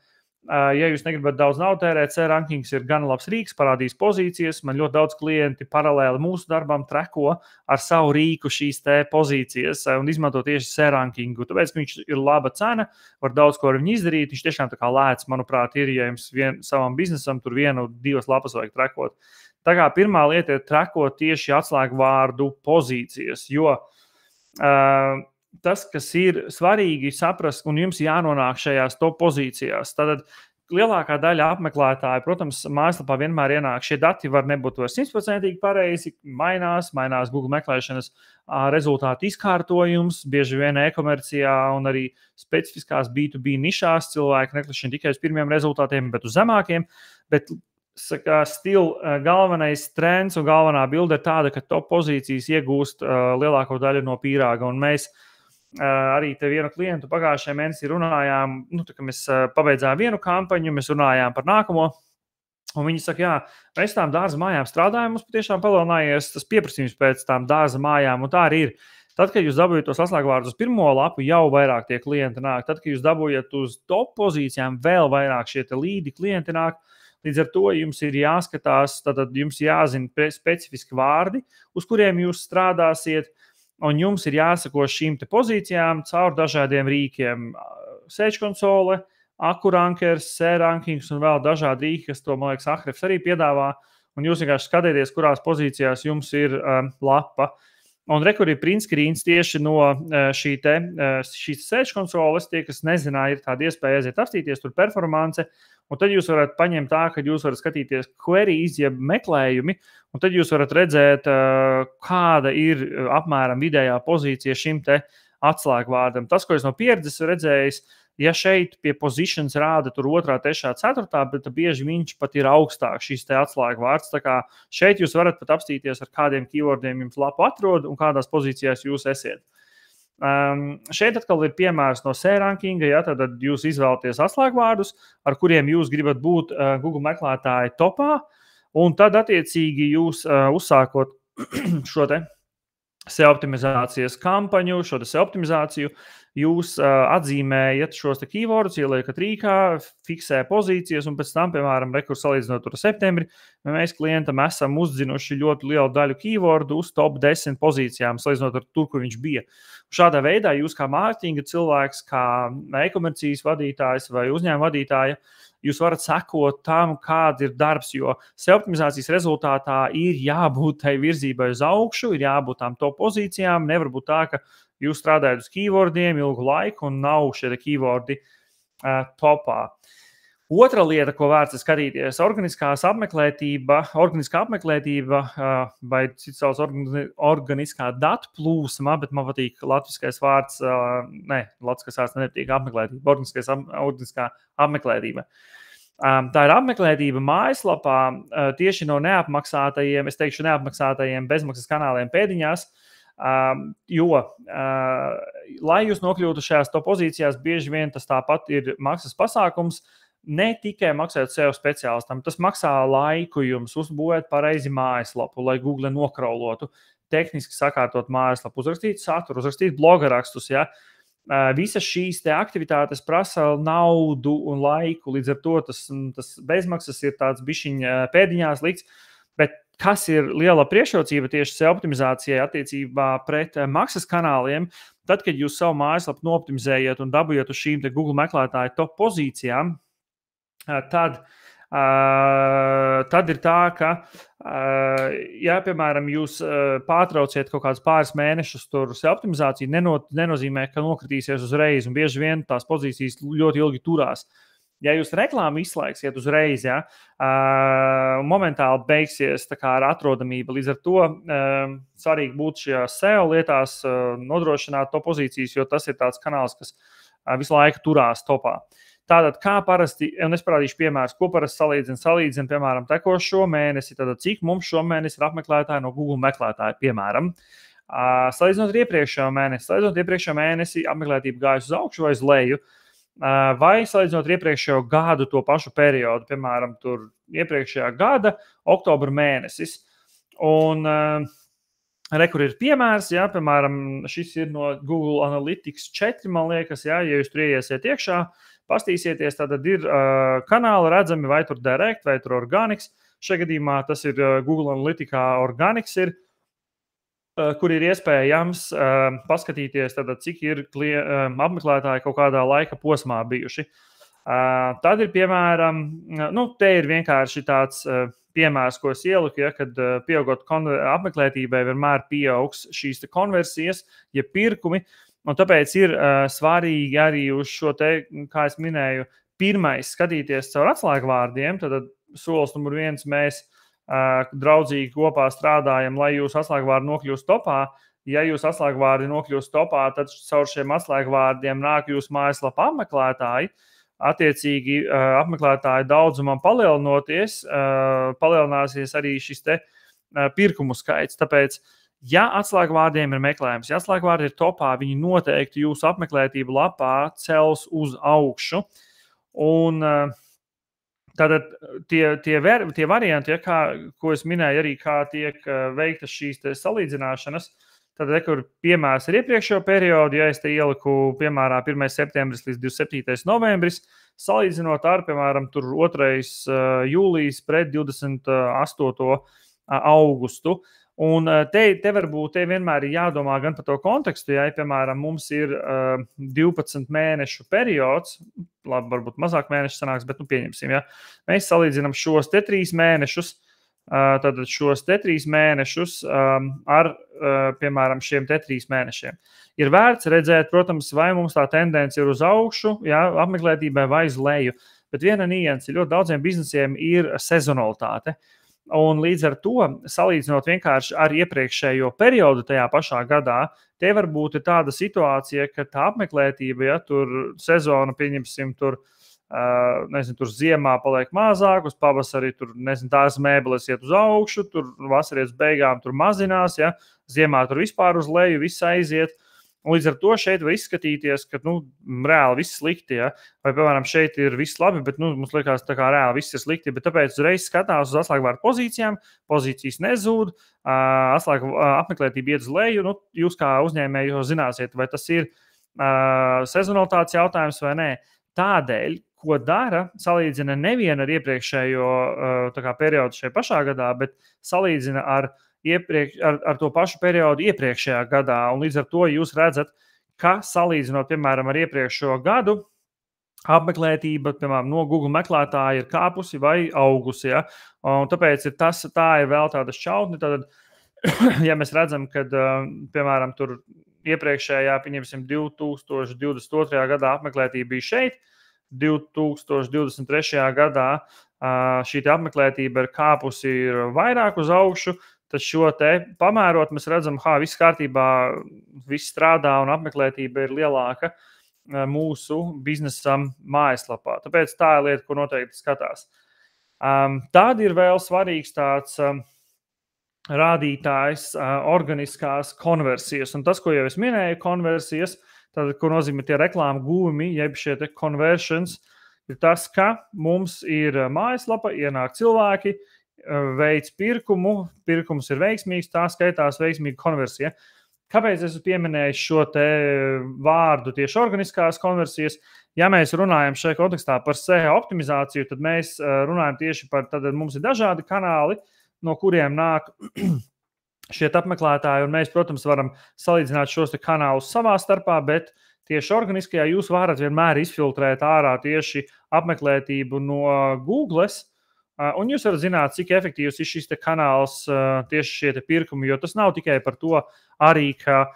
ja jūs negribat daudz naudu tērēt, SERankings ir gan labs rīks, parādīs pozīcijas. Man ļoti daudz klienti paralēli mūsu darbam treko ar savu rīku šīs pozīcijas un izmanto tieši SERankingu. Tāpēc, ka viņš ir laba cena, var daudz ko ar viņu izdarīt. Viņš tiešām tā kā lēts, manuprāt, ir, ja jums savam biznesam tur 1-2 lapas vajag trekot. Tā kā pirmā lieta ir trekot tieši atslēgvārdu pozīcijas, jo tas, kas ir svarīgi saprast, un jums jānonāk šajās top pozīcijās, tad lielākā daļa apmeklētāju, protams, mājaslapā vienmēr ienāk. Šie dati var nebūt 100% pareizi, mainās Google meklēšanas rezultātu izkārtojums, bieži vien e-komercijā un arī specifiskās B2B nišās cilvēki neklišķina tikai uz pirmiem rezultātiem, bet uz zemākiem. Bet galvenais trends un galvenā bilde ir tāda, ka top pozīcijas iegūst lielāko daļu no pīrāga. Un mēs arī te vienu klientu pagājušajā mēnesī runājām, ka mēs pabeidzām vienu kampaņu, mēs runājām par nākamo. Un viņi saka, jā, mēs tām dārza mājām strādājam, mums patiešām palielinājies tas pieprasījums pēc tām dārza mājām, un tā arī ir. Tad, kad jūs dabūjat tos atslēgvārdus uz pirmo lapu, jau vairāk tie klienti nāk. Tad, kad jūs dabūjat uz top pozīcijām, vēl vairāk šie līdi klienti nāk. Līdz ar to jums ir jāskatās, tad jums jāzina specifiski vārdi, uz kuriem jūs strādāsiet, un jums ir jāsako šīm te pozīcijām caur dažādiem rīkiem. Search konsole, Akkurankers, C-rankings un vēl dažādi rīki, kas to, man liekas, Ahrefs arī piedāvā. Un jūs vienkārši skatieties, kurās pozīcijās jums ir lapa. Un rekur ir printscreens tieši no šīs search konsoles. Tie, kas nezināja, ir tāda iespēja aiziet apstīties, tur performance. Un tad jūs varat paņemt tā, ka jūs varat skatīties queries, jeb meklējumi. Un tad jūs varat redzēt, kāda ir apmēram vidējā pozīcija šim te atslēgvārdam. Tas, ko es no pieredzes redzējis, ja šeit pie positions rāda tur 2., 3., 4., bet bieži viņš pat ir augstāk šīs te atslēgvārds. Tā kā šeit jūs varat pat apstīties, ar kādiem keywordiem jums lapu atrod un kādās pozīcijās jūs esiet. Šeit atkal ir piemērs no C-rankinga, ja, tad jūs izvēlaties atslēgvārdus, ar kuriem jūs gribat būt Google meklētāji topā, un tad attiecīgi jūs uzsākot šo te SEO-optimizācijas kampaņu, šo te SEO-optimizāciju, jūs atzīmējat šos te keywordus, ieliekat rīkā, fiksē pozīcijas, un pēc tam, piemēram, rekurs salīdzinot ar septembri, mēs klientam esam uzdzinuši ļoti lielu daļu keywordu uz top 10 pozīcijām, salīdzinot ar tur, kur viņš bija. Šādā veidā jūs kā mārketinga cilvēks, kā e-komercijas vadītājs vai uzņēmuma vadītāja, jūs varat sekot tam, kāda ir darbs, jo SEO-optimizācijas rezultātā ir jābūt tai virzībai uz augšu, ir jābūt tām top pozīcijām, nevar būt tā, ka jūs strādājat uz keywordiem ilgu laiku un nav šie keywordi topā. Otra lieta, ko vērts skatīties, organiskā apmeklētība vai cits sauc organiskā datu plūsma, bet man patīk latviskais vārds, latviskais vārds nepatīk apmeklētība, organiskā apmeklētība. Tā ir apmeklētība mājaslapā tieši no neapmaksātajiem, es teikšu neapmaksātajiem bezmaksas kanāliem pēdiņās, jo, lai jūs nokļūtu šajās top pozīcijās, bieži vien tas tāpat ir maksas pasākums, ne tikai maksājot SEO speciālistam, tas maksā laiku jums uzbūvēt pareizi mājaslapu, lai Google nokraulotu, tehniski sakārtot mājaslapu, uzrakstīt saturu, uzrakstīt bloga rakstus, ja. Visas šīs te aktivitātes prasa naudu un laiku, līdz ar to tas bezmaksas ir tāds bišķiņ pēdiņās likts, bet kas ir liela priekšrocība tieši SEO-optimizācijai attiecībā pret maksas kanāliem, tad, kad jūs savu mājaslapu nooptimizējat un dabujat uz šīm te Google meklētāju top pozīcijām, tad ir tā, ka, ja, piemēram, jūs pārtrauciet kaut kādus pāris mēnešus tur optimizāciju, nenozīmē, ka nokritīsies uzreiz, un bieži vien tās pozīcijas ļoti ilgi turās. Ja jūs reklāmu izslēgsiet uzreiz, ja, momentāli beigsies tā kā ar atrodamību, līdz ar to svarīgi būt šajās SEO lietās, nodrošināt to pozīcijas, jo tas ir tāds kanāls, kas visu laiku turās topā. Tātad, kā parasti, un es parādīšu piemērus, ko parasti salīdzina, piemēram, tekošo mēnesi, tātad cik mums šo mēnesi ir apmeklētāji no Google meklētāji, piemēram. Salīdzinot ar iepriekšējo mēnesi apmeklētība gājas uz augšu vai uz leju, vai salīdzinot ar iepriekšējo gadu to pašu periodu, piemēram, tur iepriekšējā gada oktobra mēnesis. Un rekur ir piemērs, ja, piemēram, šis ir no Google Analytics 4, man liekas, ja jūs tur ieiesiet iekšā, pastīsieties, tad ir kanāli redzami, vai tur direct, vai tur organics. Šajā gadījumā tas ir Google Analytica organics, kur ir iespējams paskatīties, tad, cik ir apmeklētāji kaut kādā laika posmā bijuši. Tad ir, piemēram, te ir vienkārši tāds piemērs, ko es ieliku, ja, kad pieaugot apmeklētībai vienmēr pieaugs šīs konversijas, ja pirkumi. Un tāpēc ir svarīgi arī uz šo te, kā es minēju, pirmais skatīties caur atslēgvārdiem. Tad solis numur 1 mēs draudzīgi kopā strādājam, lai jūs atslēgvārdi nokļūst topā. Ja jūs atslēgvārdi nokļūst topā, tad caur šiem atslēgvārdiem nāk jūs mājaslapa apmeklētāji. attiecīgi apmeklētāju daudzumam palielinoties, palielināsies arī šis te pirkumu skaits. Tāpēc, ja atslēgvārdiem ir meklējums, ja atslēgvārdi ir topā, viņi noteikti jūsu apmeklētību lapā cels uz augšu. Un tātad tie varianti, ko es minēju arī, kā tiek veiktas šīs salīdzināšanas, tad, kur piemērs ir iepriekšējo periodu, ja es te ieliku, piemērā, 1. septembris līdz 27. novembris, salīdzinot ar, piemēram, 2. jūlijas pret 28. augustu. Un te varbūt te vienmēr ir jādomā gan par to kontekstu, ja, piemēram, mums ir 12 mēnešu periods, labi, varbūt mazāk mēnešu sanāks, bet pieņemsim, ja. Mēs salīdzinām šos te 3 mēnešus, tad šos te 3 mēnešus ar, piemēram, šiem te 3 mēnešiem. Ir vērts redzēt, protams, vai mums tā tendence ir uz augšu, ja, apmeklētībai vai uz leju, bet viena nianse ļoti daudziem biznesiem ir sezonalitāte. Un līdz ar to, salīdzinot vienkārši ar iepriekšējo periodu tajā pašā gadā, te varbūt ir tāda situācija, ka tā apmeklētība, ja tur sezona, pieņemsim, tur ziemā paliek mazāk, uz pavasarī tur, tās mēbeles iet uz augšu, tur vasarietas beigām tur mazinās, ja, ziemā tur vispār uz leju, viss aiziet. Un līdz ar to šeit var izskatīties, ka reāli viss slikti, ja? Vai, piemēram, šeit ir viss labi, bet mums liekas, tā kā reāli viss ir slikti, bet tāpēc uzreiz skatās uz atslēgvārdu pozīcijām, pozīcijas nezūd, apmeklētība iet uz leju, jūs kā uzņēmēji jau zināsiet, vai tas ir sezonalitātes jautājums vai nē. Tādēļ, ko dara, salīdzina nevienu ar iepriekšējo periodu šajā pašā gadā, bet salīdzina ar to pašu periodu iepriekšējā gadā. Un līdz ar to jūs redzat, ka salīdzinot, piemēram, ar iepriekšējo gadu, apmeklētība, piemēram, no Google meklētāja ir kāpusi vai augusi. Ja? Un tāpēc tā ir vēl tāda šķautne. Tad, ja mēs redzam, ka, piemēram, tur iepriekšējā, pieņemsim, 2022. gadā apmeklētība bija šeit, 2023. gadā šī apmeklētība ir kāpusi vairāk uz augšu, tad šo te pamērot, mēs redzam, viss kārtībā, viss strādā un apmeklētība ir lielāka mūsu biznesam mājaslapā. Tāpēc tā ir lieta, ko noteikti skatās. Tad ir vēl svarīgs tāds rādītājs organiskās konversijas. Un tas, ko jau es minēju, konversijas, tad, ko nozīmē tie reklāmu gūmi, jeb šie te conversions, ir tas, ka mums ir mājaslapa, ienāk cilvēki, veids pirkumu, pirkums ir veiksmīgs, tā skaitās veiksmīga konversija. Kāpēc es pieminēju šo te vārdu tieši organiskās konversijas? Ja mēs runājam šajā kontekstā par SEO optimizāciju, tad mēs runājam tieši par, tad mums ir dažādi kanāli, no kuriem nāk šie apmeklētāji, un mēs, protams, varam salīdzināt šos te kanālus savā starpā, bet tieši organiskajā jūs varat vienmēr izfiltrēt ārā tieši apmeklētību no Googles, un jūs varat zināt, cik efektīvs ir šis te kanāls, tieši šie te pirkumi, jo tas nav tikai par to arī, ka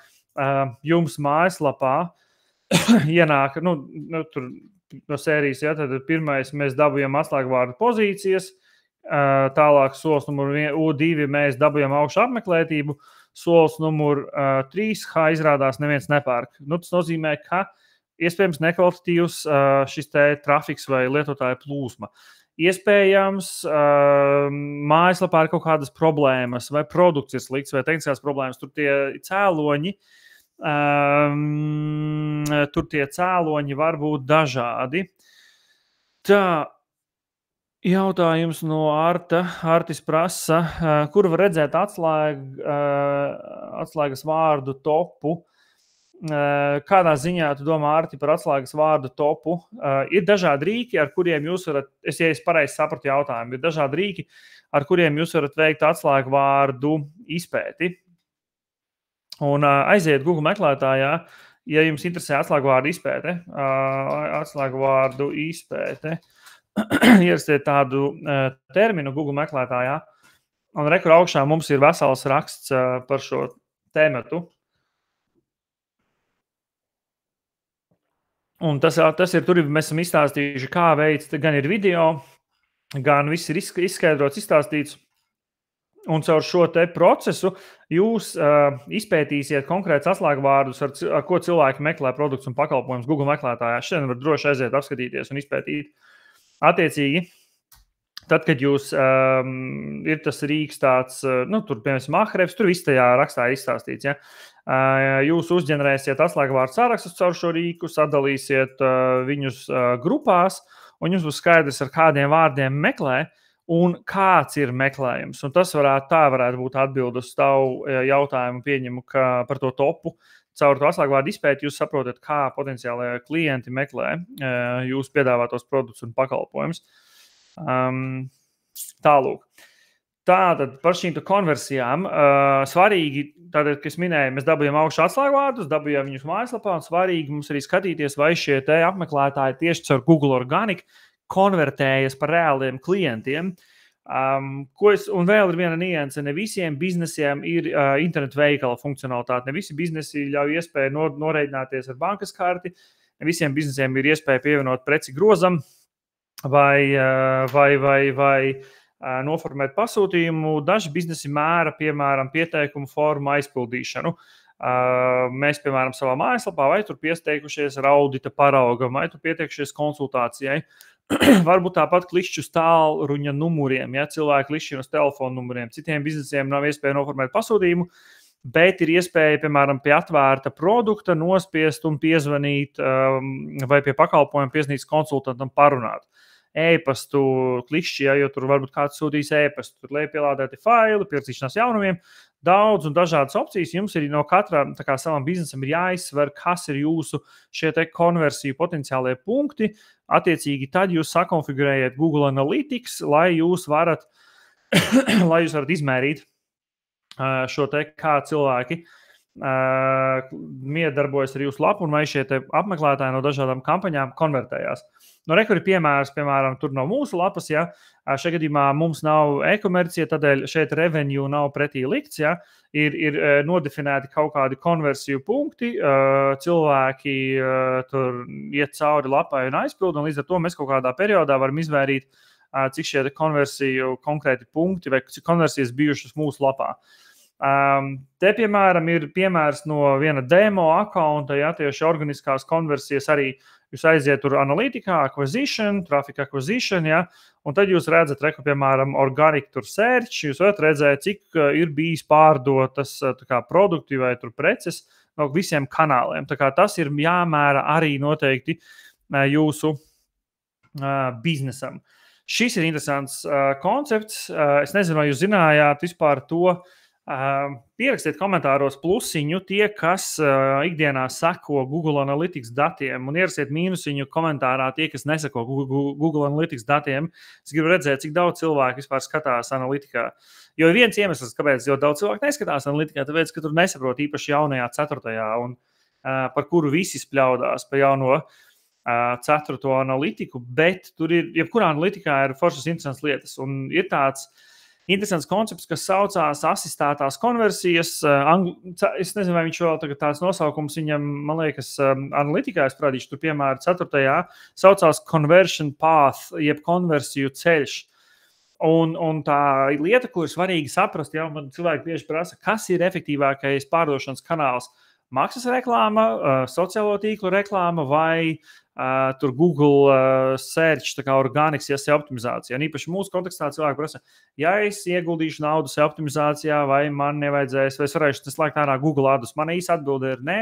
jums mājaslapā ienāk, tur no sērijas, ja, tad pirmais mēs dabujam atslēgvārdu pozīcijas, tālāk solis numur 2 mēs dabujam augšu apmeklētību, solis numur 3 izrādās neviens nepērk. Tas nozīmē, ka iespējams nekvalitatīvs šis te trafiks vai lietotāja plūsma. Iespējams, mājaslapā ir kaut kādas problēmas, vai produkts ir slikts, vai tehniskās problēmas. Tur tie cēloņi var būt dažādi. Tā, jautājums no Arta. Artis prasa, kur var redzēt atslēgas vārdu topu. Kādā ziņā tu domā, Arti, par atslēgas vārdu topu? Ir dažādi rīki, ar kuriem jūs varat, ja es pareizi sapratu jautājumu, ir dažādi rīki, ar kuriem jūs varat veikt atslēgu vārdu izpēti. Un aiziet Google meklētājā, ja jums interesē atslēgu vārdu izpēte, ierastiet tādu terminu Google meklētājā, un rekur augšā mums ir vesels raksts par šo tēmatu. Un tas ir, tur mēs esam izstāstījuši, kā veids, gan ir video, gan viss ir izskaidrots, izstāstīts. Un caur šo te procesu jūs izpētīsiet konkrēts atslēgvārdus, ar ko cilvēki meklē produktus un pakalpojumus Google meklētājā. Šodien var droši aiziet, apskatīties un izpētīt. Attiecīgi, tad, kad jūs ir tas rīks tāds, tur, piemēram, Ahrefs, tur viss tajā rakstā izstāstīts, ja? Jūs uzģenerēsiet atslēgvārdu sārakstus caur šo rīku, sadalīsiet viņus grupās, un jums būs skaidrs, ar kādiem vārdiem meklē, un kāds ir meklējums. Un tas varētu būt atbilde uz tavu jautājumu, pieņemu, ka par to topu. Caur to atslēgvārdu izpēti jūs saprotat, kā potenciālie klienti meklē jūsu piedāvātos produktus un pakalpojumus. Tālūk. Tātad par šīm konversijām svarīgi, tātad, kas minēja, mēs dabūjam augšā atslēgvārdus, dabūjam viņus mājaslapā, un svarīgi mums arī skatīties, vai šie te apmeklētāji tieši caur Google Organic konvertējas par reāliem klientiem. Un vēl ir viena nianse, ne visiem biznesiem ir internetu veikala funkcionalitāte, ne visi biznesi ļauj iespēju noreidināties ar bankas karti, ne visiem biznesiem ir iespēja pievienot preci grozam vai noformēt pasūtījumu. Daži biznesi mēra, piemēram, pieteikumu formu aizpildīšanu. Mēs, piemēram, savā mājaslapā vai tur pieteikušies ar audita paraugam, vai tur pieteikušies konsultācijai. Varbūt tāpat klišķi uz tālruņa numuriem, ja cilvēki klišķi uz telefonu numuriem. Citiem biznesiem nav iespēja noformēt pasūtījumu, bet ir iespēja, piemēram, pie atvērta produkta nospiest un piezvanīt vai pie pakalpojuma piesnīgs konsultantam parunāt. E-pastu klišķi, ja, jo tur varbūt kāds sūtīs e-pastu, tur liek pielādēti faili, pierakstīšanās jaunumiem, daudz un dažādas opcijas. Jums ir no katra savam biznesam ir jāizsver, kas ir jūsu šie te konversiju potenciālie punkti. Attiecīgi, tad jūs sakonfigurējat Google Analytics, lai jūs varat izmērīt šo te, kā cilvēki miedarbojas ar jūsu lapu un vai šie te apmeklētāji no dažādām kampaņām konvertējās. No rekur ir piemērs, piemēram, tur no mūsu lapas, ja, šajā gadījumā mums nav e-komercija, tādēļ šeit revenue nav pretī likts, ja, ir nodefinēti kaut kādi konversiju punkti, cilvēki tur iet cauri lapai un aizpild, un līdz ar to mēs kaut kādā periodā varam izvērīt, cik šie konversiju konkrēti punkti vai cik konversijas bijušas mūsu lapā. Te, piemēram, ir piemērs no viena demo akaunta, ja tieši organiskās konversijas arī jūs aiziet tur analītikā, acquisition, traffic acquisition, ja, un tad jūs redzat, piemēram, organic tur search, jūs varat redzēt, cik ir bijis pārdotas produkti vai tur preces no visiem kanāliem. Tā kā tas ir jāmēra arī noteikti jūsu biznesam. Šis ir interesants koncepts. Es nezinu, vai jūs zinājāt vispār to. Pierakstiet komentāros plusiņu tie, kas ikdienā seko Google Analytics datiem, un ierasiet mīnusiņu komentārā tie, kas neseko Google Analytics datiem. Es gribu redzēt, cik daudz cilvēku vispār skatās analītikā. Jo ir viens iemesls, kāpēc ļoti daudz cilvēku neskatās analītikā, tāpēc, ka tur nesaprot īpaši jaunajā 4. un par kuru visi spļaudās pa jauno 4. analītiku, bet tur ir, jebkurā analītikā ir foršas interesantas lietas, un ir tāds interesants koncepts, kas saucās asistētās konversijas. Es nezinu, vai viņš vēl tagad tāds nosaukums viņam, man liekas, analītikā es parādīšu, tur piemēram 4. saucās conversion path, jeb konversiju ceļš. Un tā lieta, ko ir svarīgi saprast, jau man cilvēki bieži prasa, kas ir efektīvākais pārdošanas kanāls. Maksas reklāma, sociālo tīklu reklāma vai tur Google search, tā kā organics, ja SEO optimizācija. Un īpaši mūsu kontekstā cilvēki prasa, ja es ieguldīšu naudu SEO optimizācijā, vai man nevajadzēs, vai es varēšu slēgt ārā Google adus. Man īsa atbilde ir nē.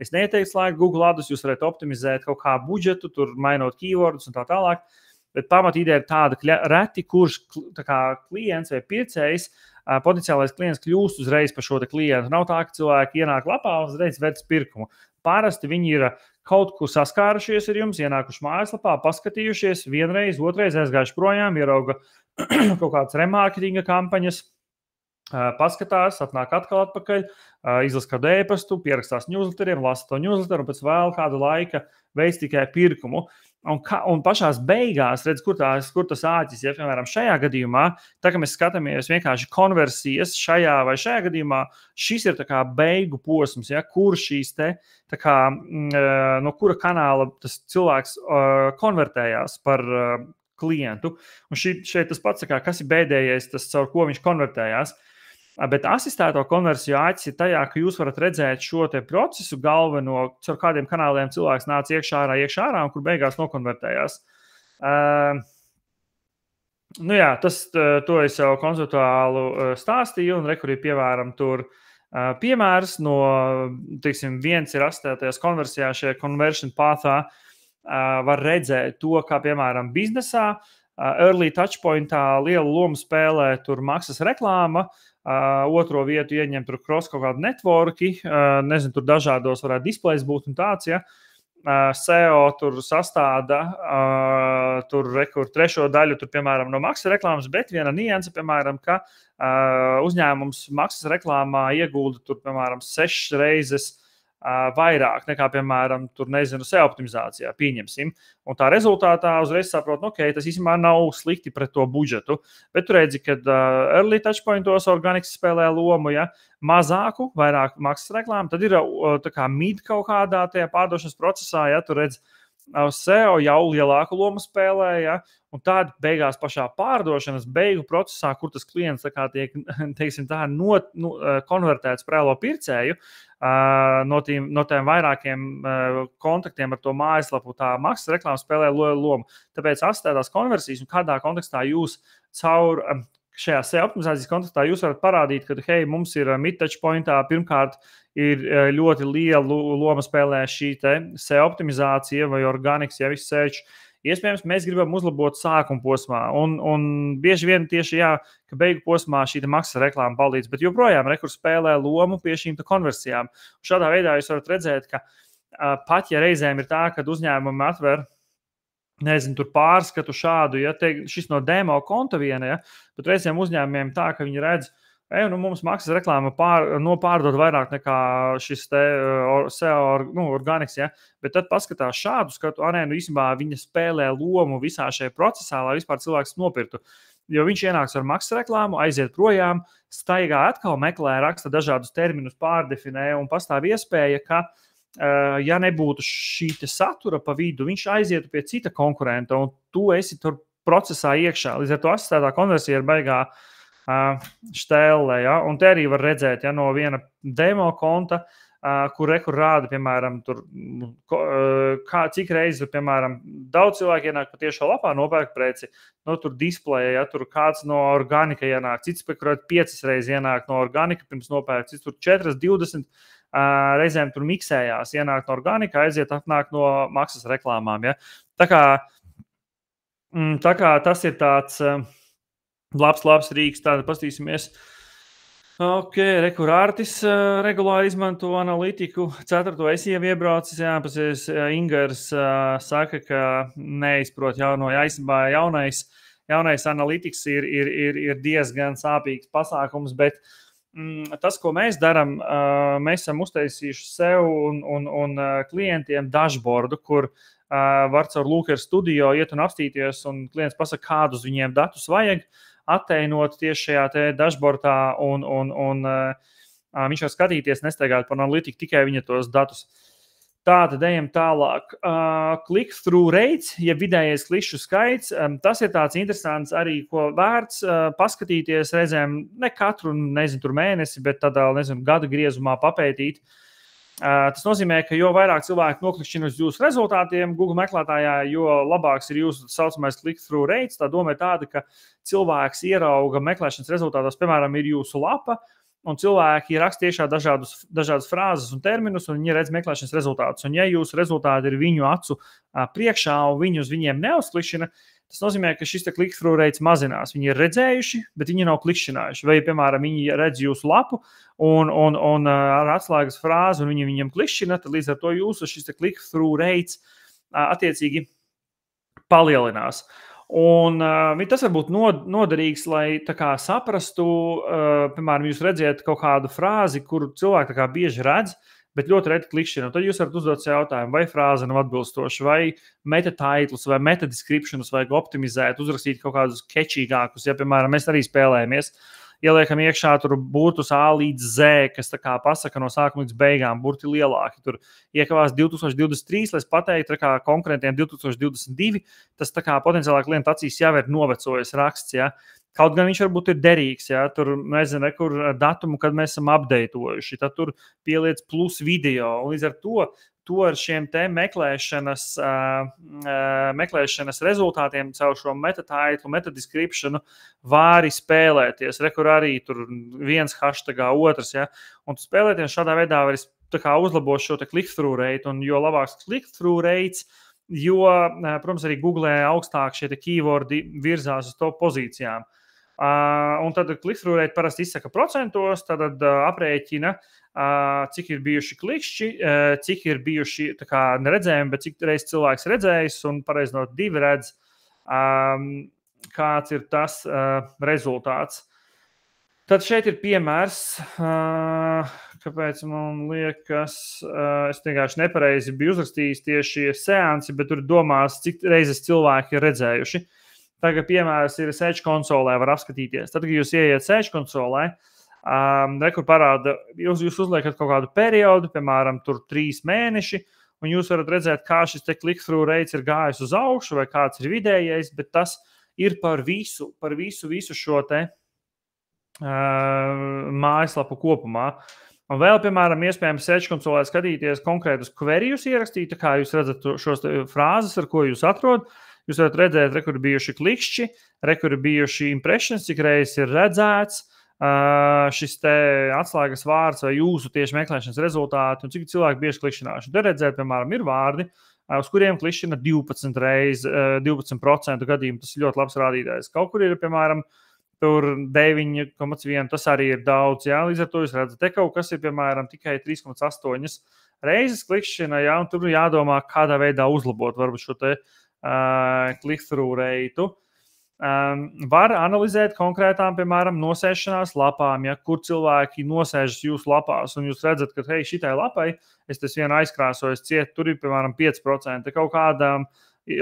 Es neieteiktu slēgt Google adus, jūs varat optimizēt kaut kā budžetu, tur mainot keywordus un tā tālāk. Bet pamatīdēja ir tāda, ka reti kurš klients vai pircējs, potenciālais klients kļūst uzreiz par šo klientu. Nav tā, ka cilvēki ienāk lapā un uzreiz veic pirkumu. Parasti viņi ir kaut kur saskārušies ar jums, ienākuši mājaslapā, paskatījušies vienreiz, otrais aizgājuši projām, ierauga kaut kādas remarketinga kampaņas, paskatās, atnāk atkal atpakaļ, izlasa kādu e-pastu, pierakstās newsletteriem, lasa to newsletteru un pēc vēl kādu laika veic tikai pirkumu. Un pašās beigās, redz, kur tas āķis, ja, piemēram, šajā gadījumā, tā kā mēs skatāmies vienkārši konversijas šajā vai šajā gadījumā, šis ir tā kā beigu posms, ja, kur šīs te, tā kā, no kura kanāla tas cilvēks konvertējās par klientu. Un šeit tas pats, kas ir bēdējais, tas, caur ko viņš konvertējās. Bet asistēto konversiju āķis ir tajā, ka jūs varat redzēt šo te procesu galveno, caur kādiem kanāliem cilvēks nāca iekšā ārā, un kur beigās nokonvertējās. Nu jā, to es jau konceptuāli stāstīju, un rekurī piemēram tur piemērs no, teiksim, viens ir asistētajās konversijā, šajā conversion pathā, var redzēt to, kā piemēram biznesā, early touchpointā lielu lomu spēlē tur maksas reklāma, otro vietu ieņem tur cross kaut kādu networki, nezinu, tur dažādos varētu displejs būt un tāds, ja. SEO tur sastāda, tur trešo daļu, tur, piemēram, no maksas reklāmas, bet viena nianse, piemēram, ka uzņēmums maksas reklāmā iegulda tur, piemēram, 6 reizes vairāk nekā, piemēram, tur, nezinu, SEO optimizācijā, pieņemsim. Un tā rezultātā uzreiz saprot, ok, tas īstenībā nav slikti pret to budžetu, bet tu redzi, ka early touchpointos organiks spēlē lomu, ja, mazāku, vairāk maksas reklāmu, tad ir tā kā mid kaut kādā tajā pārdošanas procesā, ja, tu redzi, SEO jau lielāku lomu spēlē, ja, un tāda beigās pašā pārdošanas beigu procesā, kur tas klients tā kā tiek, teiksim tā, konvertēts par reālo pircēju, no tiem vairākiem kontaktiem ar to mājaslapu, tā maksas reklāma spēlē lomu. Tāpēc asistētās konversijas un kādā kontekstā jūs caur šajā SEO optimizācijas kontekstā jūs varat parādīt, ka, hei, mums ir mid-touch pointā, pirmkārt, ir ļoti liela loma spēlē šī te SEO optimizācija vai organiks, ja viss search. Iespējams, mēs gribam uzlabot sākuma posmā, un bieži vien tieši, jā, ka beigu posmā šī maksas reklāma palīdz, bet joprojām rekurs spēlē lomu pie šīm konversijām. Šādā veidā jūs varat redzēt, ka pat, ja reizēm ir tā, kad uzņēmumi atver, nezinu, tur pārskatu šādu, ja šis no demo konta viena, ja, bet reizēm uzņēmumiem tā, ka viņi redz, nu, mums maksas reklāma pārdod vairāk nekā šis te SEO organiks, ja, bet tad paskatās šādu skatu, īstenībā viņa spēlē lomu visā šajā procesā, lai vispār cilvēks nopirktu. Jo viņš ienāks ar maksas reklāmu, aiziet projām, staigā atkal meklē, raksta dažādus terminus, pārdefinē un pastāv iespēja, ka ja nebūtu šī satura pa vidu, viņš aizietu pie cita konkurenta, un tu esi tur procesā iekšā. Līdz ar to asistētā konversija ir baigā štēlē, ja? Un te arī var redzēt, ja, no viena demo konta, kur rāda, piemēram, tur, cik reizes, piemēram, daudz cilvēku ienāk pa tiešo lapā, nopērk preci, no tur displeja, ja, tur kāds no organika ienāk, cits, piekurot 5 reizes ienāk no organika, pirms nopērk, cits tur 4, 20, reizēm tur miksējās, ienāk no organika, aiziet, atnāk no maksas reklāmām. Ja? Tā kā tas ir tāds labs rīks, tāda pastīsimies. Ok, Rekurārtis regulāri izmanto analītiku. 4. es jau iebraucis, jāpasies Ingars saka, ka neizprot jauno, jāizsībā jaunais analītiks ir diezgan sāpīgs pasākums, bet tas, ko mēs darām, mēs esam uztaisījuši sev un klientiem dashboardu, kur var caur Looker Studio iet un apstīties, un klients pasaka, kādus viņiem datus vajag atteinot tieši šajā te dashboardā, un viņš var skatīties, nestaigāt par analītiku, tikai viņa tos datus. Tātad ejam tālāk. Click-through rates, ja vidējais klišu skaits, tas ir tāds interesants arī, ko vērts paskatīties reizēm, ne katru, nezinu, tur mēnesi, bet tādā, nezinu, gada griezumā papētīt. Tas nozīmē, ka jo vairāk cilvēki noklikšķina uz jūsu rezultātiem Google meklētājā, jo labāks ir jūsu saucamais click-through rates. Tā doma ir tāda, ka cilvēks ierauga meklēšanas rezultātos, piemēram, ir jūsu lapa, un cilvēki raksta iekšā dažādas frāzes un terminus, un viņi redz meklēšanas rezultātus. Un ja jūsu rezultāti ir viņu acu priekšā, un viņi uz viņiem neuzklikšķina, tas nozīmē, ka šis click-through rates mazinās. Viņi ir redzējuši, bet viņi nav klikšķinājuši. Vai, piemēram, viņi redz jūsu lapu un ar atslēgas frāzi, un viņi viņam klikšķina, tad līdz ar to jūsu šis click-through rates attiecīgi palielinās. Un tas var būt noderīgs, lai tā kā saprastu, piemēram, jūs redziet kaut kādu frāzi, kuru cilvēki tā kā bieži redz, bet ļoti reti klikšķina. Tad jūs varat uzdot sev jautājumu, vai frāze nav atbilstoša, vai meta-titles, vai meta-descriptionus vajag optimizēt, uzrakstīt kaut kādus kečīgākus, ja, piemēram, mēs arī spēlējamies. ieliekam iekšā tur burtus A līdz Z, kas tā kā pasaka no sākuma līdz beigām, burti lielāki. Tur iekavās 2023, lai es pateiktu, kā konkurentiem 2022, tas tā kā potenciālā klienta acīs jau ir novecojis raksts, ja. Kaut gan viņš varbūt ir derīgs, ja, tur nezinu, kur datumu, kad mēs esam updatējuši, tad tur pieliec plus video. Un līdz ar to ar šiem te meklēšanas rezultātiem caur šo metataitlu, metadescriptionu vari spēlēties. Rekur arī tur viens hashtagā, otrs, ja, un tu spēlēties šādā veidā vari tā kā uzlabot šo te click-through rate, un jo labāks click-through rates, jo, protams, arī Google augstāk šie te keywordi virzās uz top pozīcijām. Un tad click-through rate parasti izsaka procentos, tad aprēķina, cik ir bijuši klikšķi, cik ir bijuši tā kā neredzējumi, bet cik reiz cilvēks redzējis un pareizinot 2 redz, kāds ir tas rezultāts. Tad šeit ir piemērs, kāpēc man liekas, es vienkārši nepareizi biju uzrakstījis tieši seansi, bet tur domās, cik reizes cilvēki ir redzējuši. Tagad piemērs ir Search konsolē, var apskatīties. Tad, kad jūs ieiet Search konsolē, rekur parāda, jūs uzliekat kaut kādu periodu, piemēram, tur 3 mēneši, un jūs varat redzēt, kā šis te click-through rates ir gājis uz augšu, vai kāds ir vidējais, bet tas ir par visu šo te mājaslapu kopumā. Un vēl, piemēram, iespējams Search konsolē skatīties konkrētus queryus ierakstīt, tā kā jūs redzat šos frāzes, ar ko jūs atrod. Jūs varat redzēt, kur ir bijuši klikšķi, kur ir bijuši impressions, cik reizes ir redzēts šis te atslēgas vārds vai jūsu tieši meklēšanas rezultāti un cik cilvēki bieži klikšķināši. Te redzēt, piemēram, ir vārdi, uz kuriem klikšķina 12 reizes, 12% gadījumu. Tas ir ļoti labs rādītājs. Kaut kur ir, piemēram, tur 9,1, tas arī ir daudz. Jā? Līdz ar to jūs redzat, te kaut kas ir, piemēram, tikai 3,8 reizes klikšķina, jā? Un tur jādomā, kādā veidā uzlabot varbūt šo te click-through reitu. Var analizēt konkrētām, piemēram, nosēšanās lapām, ja, kur cilvēki nosēžas jūsu lapās, un jūs redzat, ka, hei, šitai lapai, es tas vienu aizkrāsoju, ciet, tur ir, piemēram, 5%, kaut kādām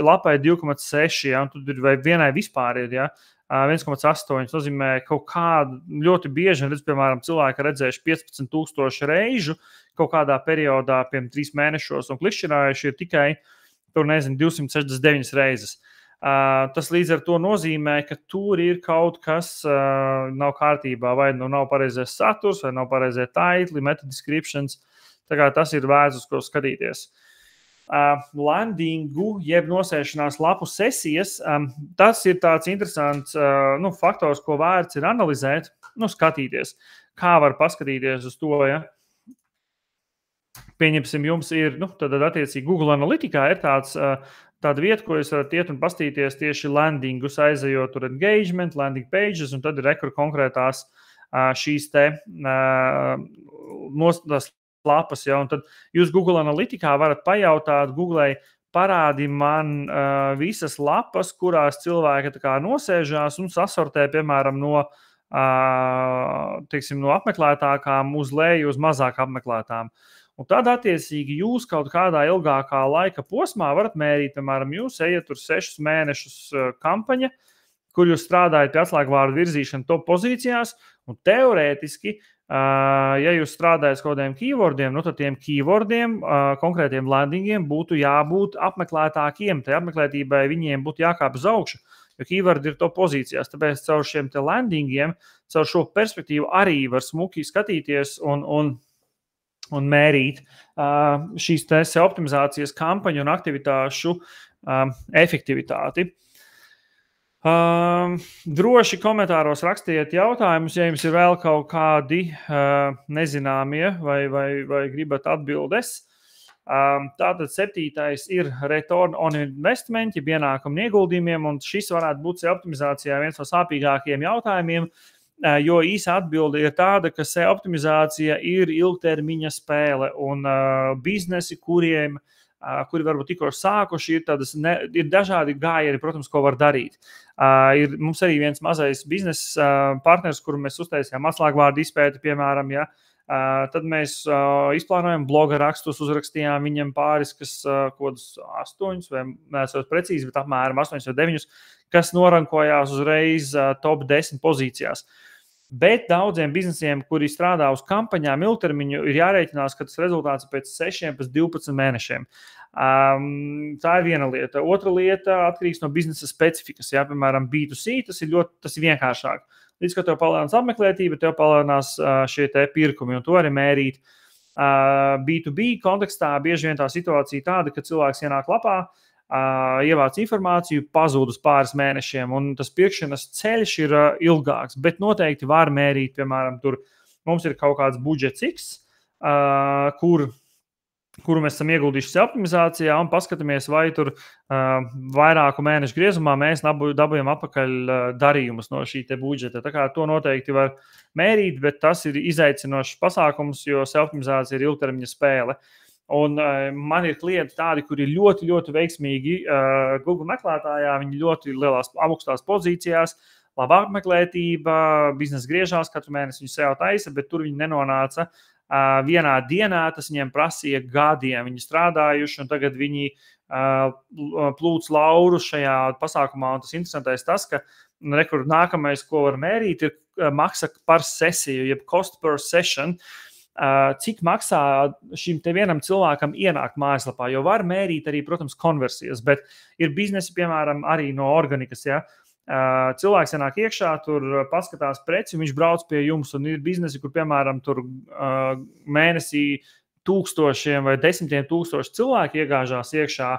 lapai 2,6, ja, un tur ir vai vienai vispār ir, ja, 1,8, nozīmē kaut kādu, ļoti bieži, redz, piemēram, cilvēki redzējuši 15,000 reižu kaut kādā periodā, piemēram, 3 mēnešos, un klikšķinājuši ir tikai tur, nezinu, 269 reizes. Tas līdz ar to nozīmē, ka tur ir kaut kas nav kārtībā, vai nu nav pareizais saturs, vai nav pareizie taitli, metadescriptions. Tā kā tas ir vērts, uz ko skatīties. Landingu, jeb nosēšanās lapu sesijas, tas ir tāds interesants faktors, ko vērts ir analizēt, skatīties. Kā var paskatīties uz to, ja? Pieņemsim, jums ir, tad attiecīgi Google Analytikā ir tāda vieta, ko jūs varat iet un pastīties tieši landingus, aizejot tur engagement, landing pages, un tad ir rekur konkrētās šīs te tās lapas, ja, un tad jūs Google Analytikā varat pajautāt Googlei, parādi man visas lapas, kurās cilvēki tā kā nosēžās un sasortē, piemēram, no apmeklētākām uz leju, uz mazāk apmeklētām. Un tad, attiecīgi, jūs kaut kādā ilgākā laika posmā varat mērīt, piemēram, jūs ejat tur 6 mēnešus kampaņa, kur jūs strādājat pie atslēgvārdu virzīšana top pozīcijās, un teorētiski, ja jūs strādājat kaut kādiem keywordiem, tad tiem keywordiem, konkrētiem landingiem būtu jābūt apmeklētākiem, tai apmeklētībai viņiem būtu jākāp uz augšu, jo keywordi ir top pozīcijās, tāpēc caur šiem te landingiem, caur šo perspektīvu arī var smuki skatīties un mērīt šīs optimizācijas kampaņu un aktivitāšu efektivitāti. Droši komentāros rakstiet jautājumus, ja jums ir vēl kaut kādi nezināmie vai gribat atbildes. Tātad 7. ir return on investment, ja ienākumu ieguldījumiem, un šis varētu būt optimizācijā viens no sāpīgākajiem jautājumiem, jo īsa atbilde ir tāda, ka optimizācija ir ilgtermiņa spēle un biznesi, kuri varbūt tikko sākuši, ir dažādi gājieni, protams, ko var darīt. Ir mums arī viens mazais biznesa partners, kuru mēs uztaisījām atslēgvārdu izpēti, piemēram, ja, tad mēs izplānojam bloga rakstus, uzrakstījām viņam pāris, kas kodus 8, vai neesot precīzi, bet apmēram 8 vai 9, kas norankojās uzreiz top 10 pozīcijās. Bet daudziem biznesiem, kuri strādā uz kampaņām ilgtermiņu, ir jārēķinās, ka tas rezultāts pēc 6 līdz 12 mēnešiem. Tā ir viena lieta. Otra lieta atkarīgs no biznesa specifikas. Ja? Piemēram, B2C tas ir vienkāršāk. Līdz ko tev palielinās apmeklētība, tev palielinās šie te pirkumi, un to arī mērīt. B2B kontekstā bieži vien tā situācija tāda, ka cilvēks ienāk lapā, ievāc informāciju, pazūd uz pāris mēnešiem, un tas pirkšanas ceļš ir ilgāks, bet noteikti var mērīt, piemēram, tur mums ir kaut kāds budžets X, kuru mēs esam ieguldījuši optimizācijā, un paskatāmies, vai tur vairāku mēnešu griezumā mēs dabūjam atpakaļ darījumus no šī te budžeta. Tā kā to noteikti var mērīt, bet tas ir izaicinošs pasākums, jo optimizācija ir ilgtermiņa spēle. Un man ir klienti tādi, kuri ir ļoti, ļoti veiksmīgi Google meklētājā, viņi ļoti lielās augstās pozīcijās, laba apmeklētība, biznesa griežās, katru mēnesi viņi SEO taisa, bet tur viņi nenonāca vienā dienā, tas viņiem prasīja gadiem, viņi strādājuši, un tagad viņi plūc lauru šajā pasākumā, un tas interesantais tas, ka nākamais, ko var mērīt, ir maksa par sesiju, jeb cost per session, cik maksā šim te vienam cilvēkam ienākt mājaslapā, jo var mērīt arī, protams, konversijas, bet ir biznesi, piemēram, arī no organikas, ja. Cilvēks ienāk iekšā, tur paskatās preci, viņš brauc pie jums, un ir biznesi, kur, piemēram, tur mēnesī 1000 vai 10 000 cilvēki iegāžās iekšā.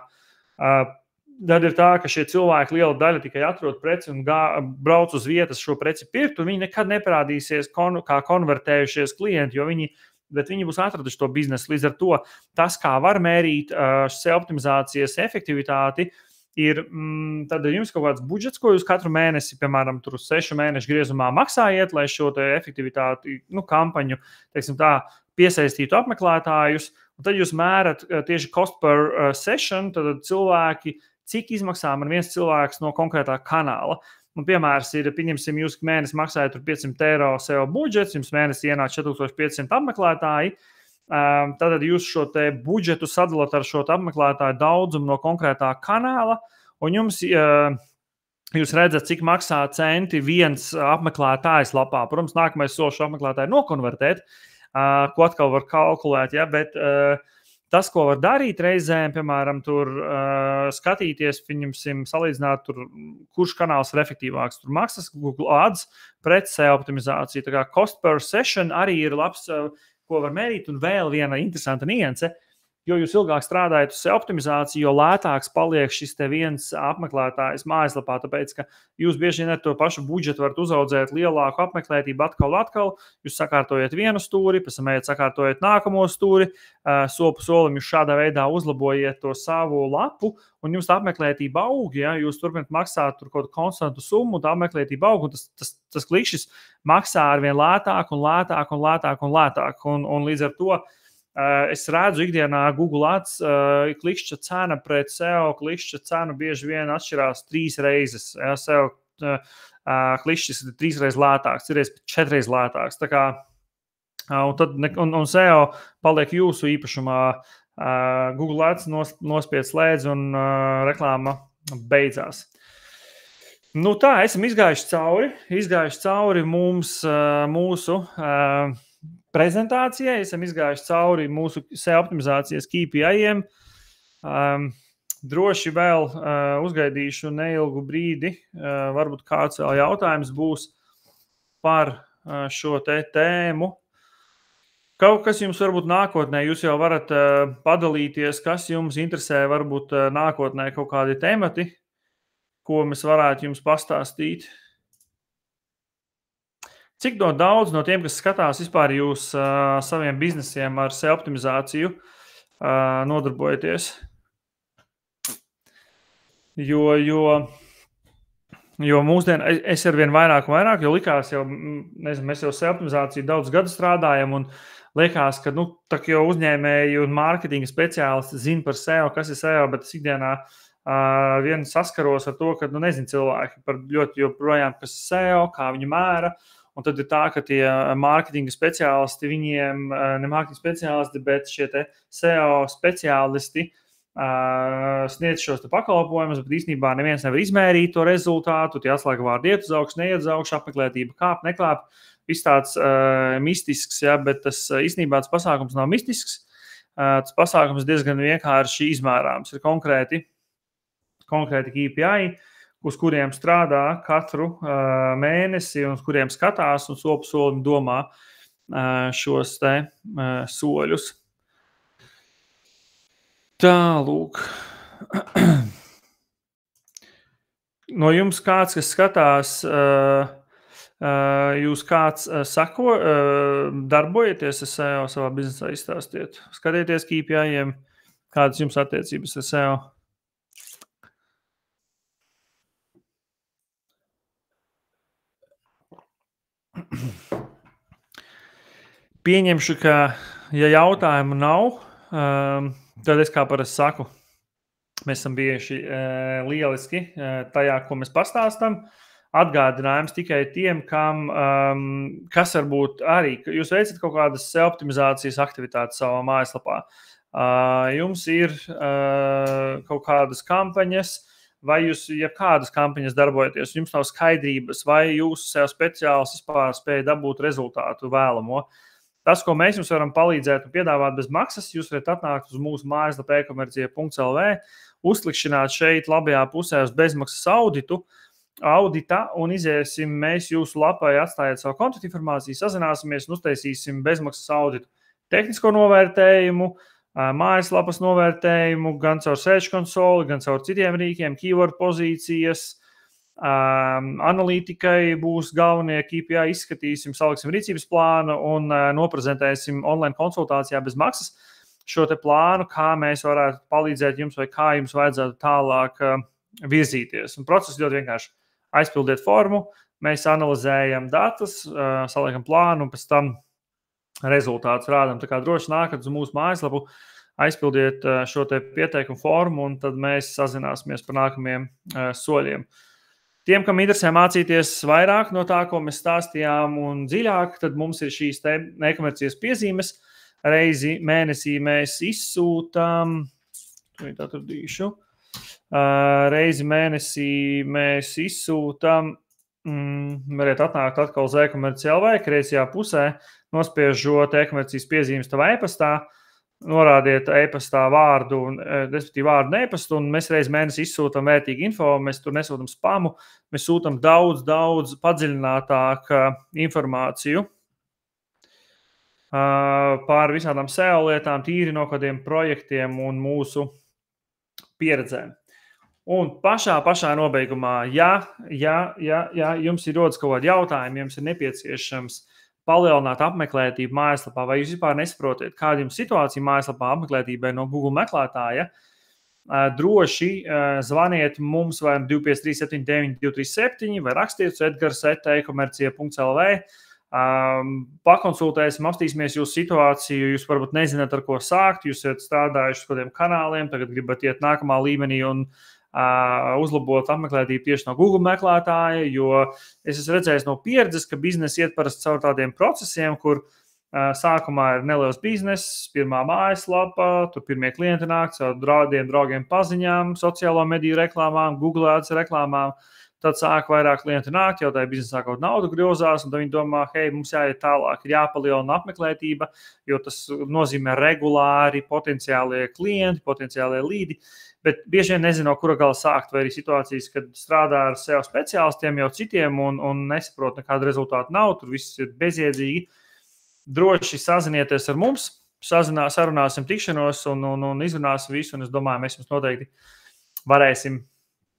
Tad ir tā, ka šie cilvēki liela daļa tikai atrod preci un brauc uz vietas šo preci pirkt, un viņi nekad neparādīsies kā konvertējušies klienti, jo viņi būs atraduši to biznesu. Līdz ar to tas, kā var mērīt SEO optimizācijas efektivitāti, ir tad jums kaut kāds budžets, ko jūs katru mēnesi, piemēram, tur 6 mēnešu griezumā maksājiet, lai šo te efektivitāti, kampaņu, teiksim tā, piesaistītu apmeklētājus, un tad jūs mērat tieši cost per session, tad cilvēki, cik izmaksā man viens cilvēks no konkrētā kanāla. Un piemērs ir, pieņemsim, jūs mēnesi maksājat 500 eiro SEO budžets, jums mēnesi ienāk 4500 apmeklētāji, tad jūs šo te budžetu sadalat ar šo apmeklētāju daudzumu no konkrētā kanāla, un jūs redzat, cik maksā centi viens apmeklētājs lapā. Protams, nākamais solis apmeklētāju nokonvertēt, ko atkal var kalkulēt, ja, bet tas, ko var darīt reizēm, piemēram, tur skatīties, salīdzināt, tur, kurš kanāls ir efektīvāks. Tur maksas Google Ads pret SEO optimizāciju. Tā kā cost per session arī ir labs, ko var mērīt, un vēl viena interesanta nianse. Jo jūs ilgāk strādājat uz optimizāciju, jo lētāks paliek šis te viens apmeklētājs mājaslapā, tāpēc, ka jūs bieži vien ar to pašu budžetu varat uzaudzēt lielāku apmeklētību atkal. Jūs sakārtojat vienu stūri, pēc tam sakārtojat nākamo stūri, soli pa solim jūs šādā veidā uzlabojiet to savu lapu, un jums tā apmeklētība aug, ja jūs turpināt maksāt tur kaut konstantu summu, tā apmeklētība aug, un tas klikšķis maksā arvien lētāk un lētāk un lētāk un lētāk, un līdz ar to es redzu ikdienā Google Ads klikšķa cena pret SEO klikšķa cenu bieži vien atšķirās 3 reizes. Ja, SEO klikšķis ir 3 reizes lētāks, 4 reizes lētāks. Tā kā, un SEO paliek jūsu īpašumā. Google Ads nospied slēdz un reklāma beidzās. Nu tā, esam izgājuši cauri mūsu prezentācijai, esam izgājuši cauri mūsu SEO optimizācijas KPI-iem. Droši vēl uzgaidīšu neilgu brīdi, varbūt kāds vēl jautājums būs par šo tēmu. Kaut kas jums varbūt nākotnē, jūs jau varat padalīties, kas jums interesē, varbūt nākotnē kaut kādi temati, ko mēs varētu jums pastāstīt. Cik daudz no tiem, kas skatās vispār jūs saviem biznesiem ar SEO optimizāciju nodarbojaties? Jo mūsdien es arvien vairāk un vairāk, jo likās jau, nezinu, mēs jau SEO optimizāciju daudz gadu strādājam un liekas, ka, tā jau uzņēmēji un mārketinga speciālisti zina par SEO, kas ir SEO, bet es ikdienā vien saskaros ar to, ka, nezinu cilvēki par ļoti joprojām, kas ir SEO, kā viņi mēra. Un tad ir tā, ka tie mārketinga speciālisti, viņiem, ne mārketinga speciālisti, bet šie te SEO speciālisti sniedz šos te pakalpojumus, bet īstenībā neviens nevar izmērīt to rezultātu, tie atslēga vārdi iet uz augšu, neiet uz augšu, apmeklētība kāp, neklāp. tāds mistisks, ja, bet tas īstenībā tas pasākums nav mistisks. Tas pasākums diezgan vienkārši izmērāms. Ir konkrēti KPI, uz kuriem strādā katru mēnesi un uz kuriem skatās un solim domā šos te soļus. Tālūk. No jums kāds, kas skatās, jūs kāds sako, darbojaties ar SEO savā biznesā, izstāstiet. Skatieties KPI-iem, kādas jums attiecības ar SEO. Pieņemšu, ka, ja jautājumu nav, tad es kā parasti saku, mēs esam bijuši lieliski tajā, ko mēs pastāstam. Atgādinājums tikai tiem, kas varbūt arī, jūs veicat kaut kādas optimizācijas aktivitātes savā mājaslapā. Jums ir kaut kādas kampaņas, vai jūs kādas kampaņas darbojaties, jums nav skaidrības, vai jūsu SEO speciālists vispār spēja dabūt rezultātu vēlamo. Tas, ko mēs jums varam palīdzēt un piedāvāt bez maksas, jūs varat atnākt uz mūsu mājaslapu e-komercija.lv, uzklikšķināt šeit labajā pusē uz bezmaksas audita un iziesim mēs jūsu lapai, atstājiet savu kontaktinformāciju, sazināsimies un uztaisīsim bezmaksas auditu. Tehnisko novērtējumu, mājaslapas novērtējumu, gan caur Search Console, gan caur citiem rīkiem, keyword pozīcijas, analītikai būs galvenie KPI, izskatīsim, saliksim rīcības plānu un noprezentēsim online konsultācijā bez maksas šo te plānu, kā mēs varētu palīdzēt jums vai kā jums vajadzētu tālāk virzīties. Un process ļoti vienkārši. Aizpildiet formu, mēs analizējam datus, saliekam plānu un pēc tam rezultātus rādam. Tā kā droši nākat uz mūsu mājaslapu, aizpildiet šo te pieteikumu formu un tad mēs sazināsimies par nākamajiem soļiem. Tiem, kam interesē mācīties vairāk no tā, ko mēs stāstījām un dziļāk, tad mums ir šīs te e-komercijas piezīmes. Reizi mēnesī mēs izsūtam, reizi mēnesī mēs izsūtam, variet atnākt atkal uz e-komercija.lv, kreisajā pusē, nospiežot e-komercijas piezīmes tavā e-pastā, norādiet e-pastā vārdu, respektīvi vārdu un e-pastu, un mēs reiz mēnesi izsūtam vērtīgu info, mēs tur nesūtam spamu, mēs sūtam daudz padziļinātāk informāciju par visādām SEO lietām, tīri no kādiem projektiem un mūsu pieredzēm. Un pašā nobeigumā, ja jums ir rodas kaut kādi jautājumi, jums ir nepieciešams palielināt apmeklētību mājaslapā, vai jūs vispār nesaprotiet, kāda jums situācija mājaslapā apmeklētībai no Google meklētāja, droši zvaniet mums vai 253 237 vai rakstiet uz edgars@e-komercija.lv. Pakonsultēsim, apstīsimies jūsu situāciju, jūs varbūt nezināt, ar ko sākt, jūs esat strādājuši uz kādiem kanāliem, tagad gribat iet nākamā līmenī un uzlabot apmeklētību tieši no Google meklētāja, jo es esmu redzējis no pieredzes, ka biznesi iet parasti caur tādiem procesiem, kur sākumā ir neliels bizness, pirmā mājaslapa, tur pirmie klienti nāk caur draugiem paziņām, sociālo mediju reklāmām, Google Ads reklāmām, tad sāk vairāk klienti nākt, jau tajā biznesā kaut naudu griozās, un tad viņi domā, hei, mums jāiet tālāk, ir jāpalielina apmeklētība, jo tas nozīmē regulāri potenciālie klienti, potenciālie līdi, bet bieži vien nezinu, no kura gala sākt, vai arī situācijas, kad strādā ar SEO speciālistiem jau citiem un nesaprot, nekāda rezultāta nav, tur viss ir bezjēdzīgi. Droši sazinieties ar mums, sarunāsim tikšanos un izrunāsim visu, un es domāju, mēs jums noteikti varēsim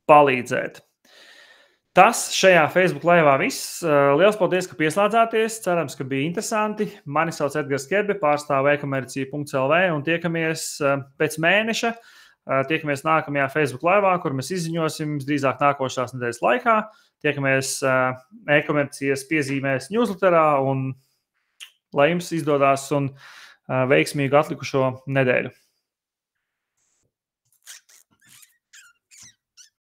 palīdzēt. Tas šajā Facebook laivā viss. Liels paldies, ka pieslēdzāties. Cerams, ka bija interesanti. Mani sauc Edgars Kerbe, pārstāvu e-komercija.lv un tiekamies pēc mēneša. Tiekamies nākamajā Facebook laivā, kur mēs izziņosim drīzāk nākošās nedēļas laikā. Tiekamies e-komercijas piezīmēs newsletterā un lai jums izdodās un veiksmīgu atlikušo nedēļu.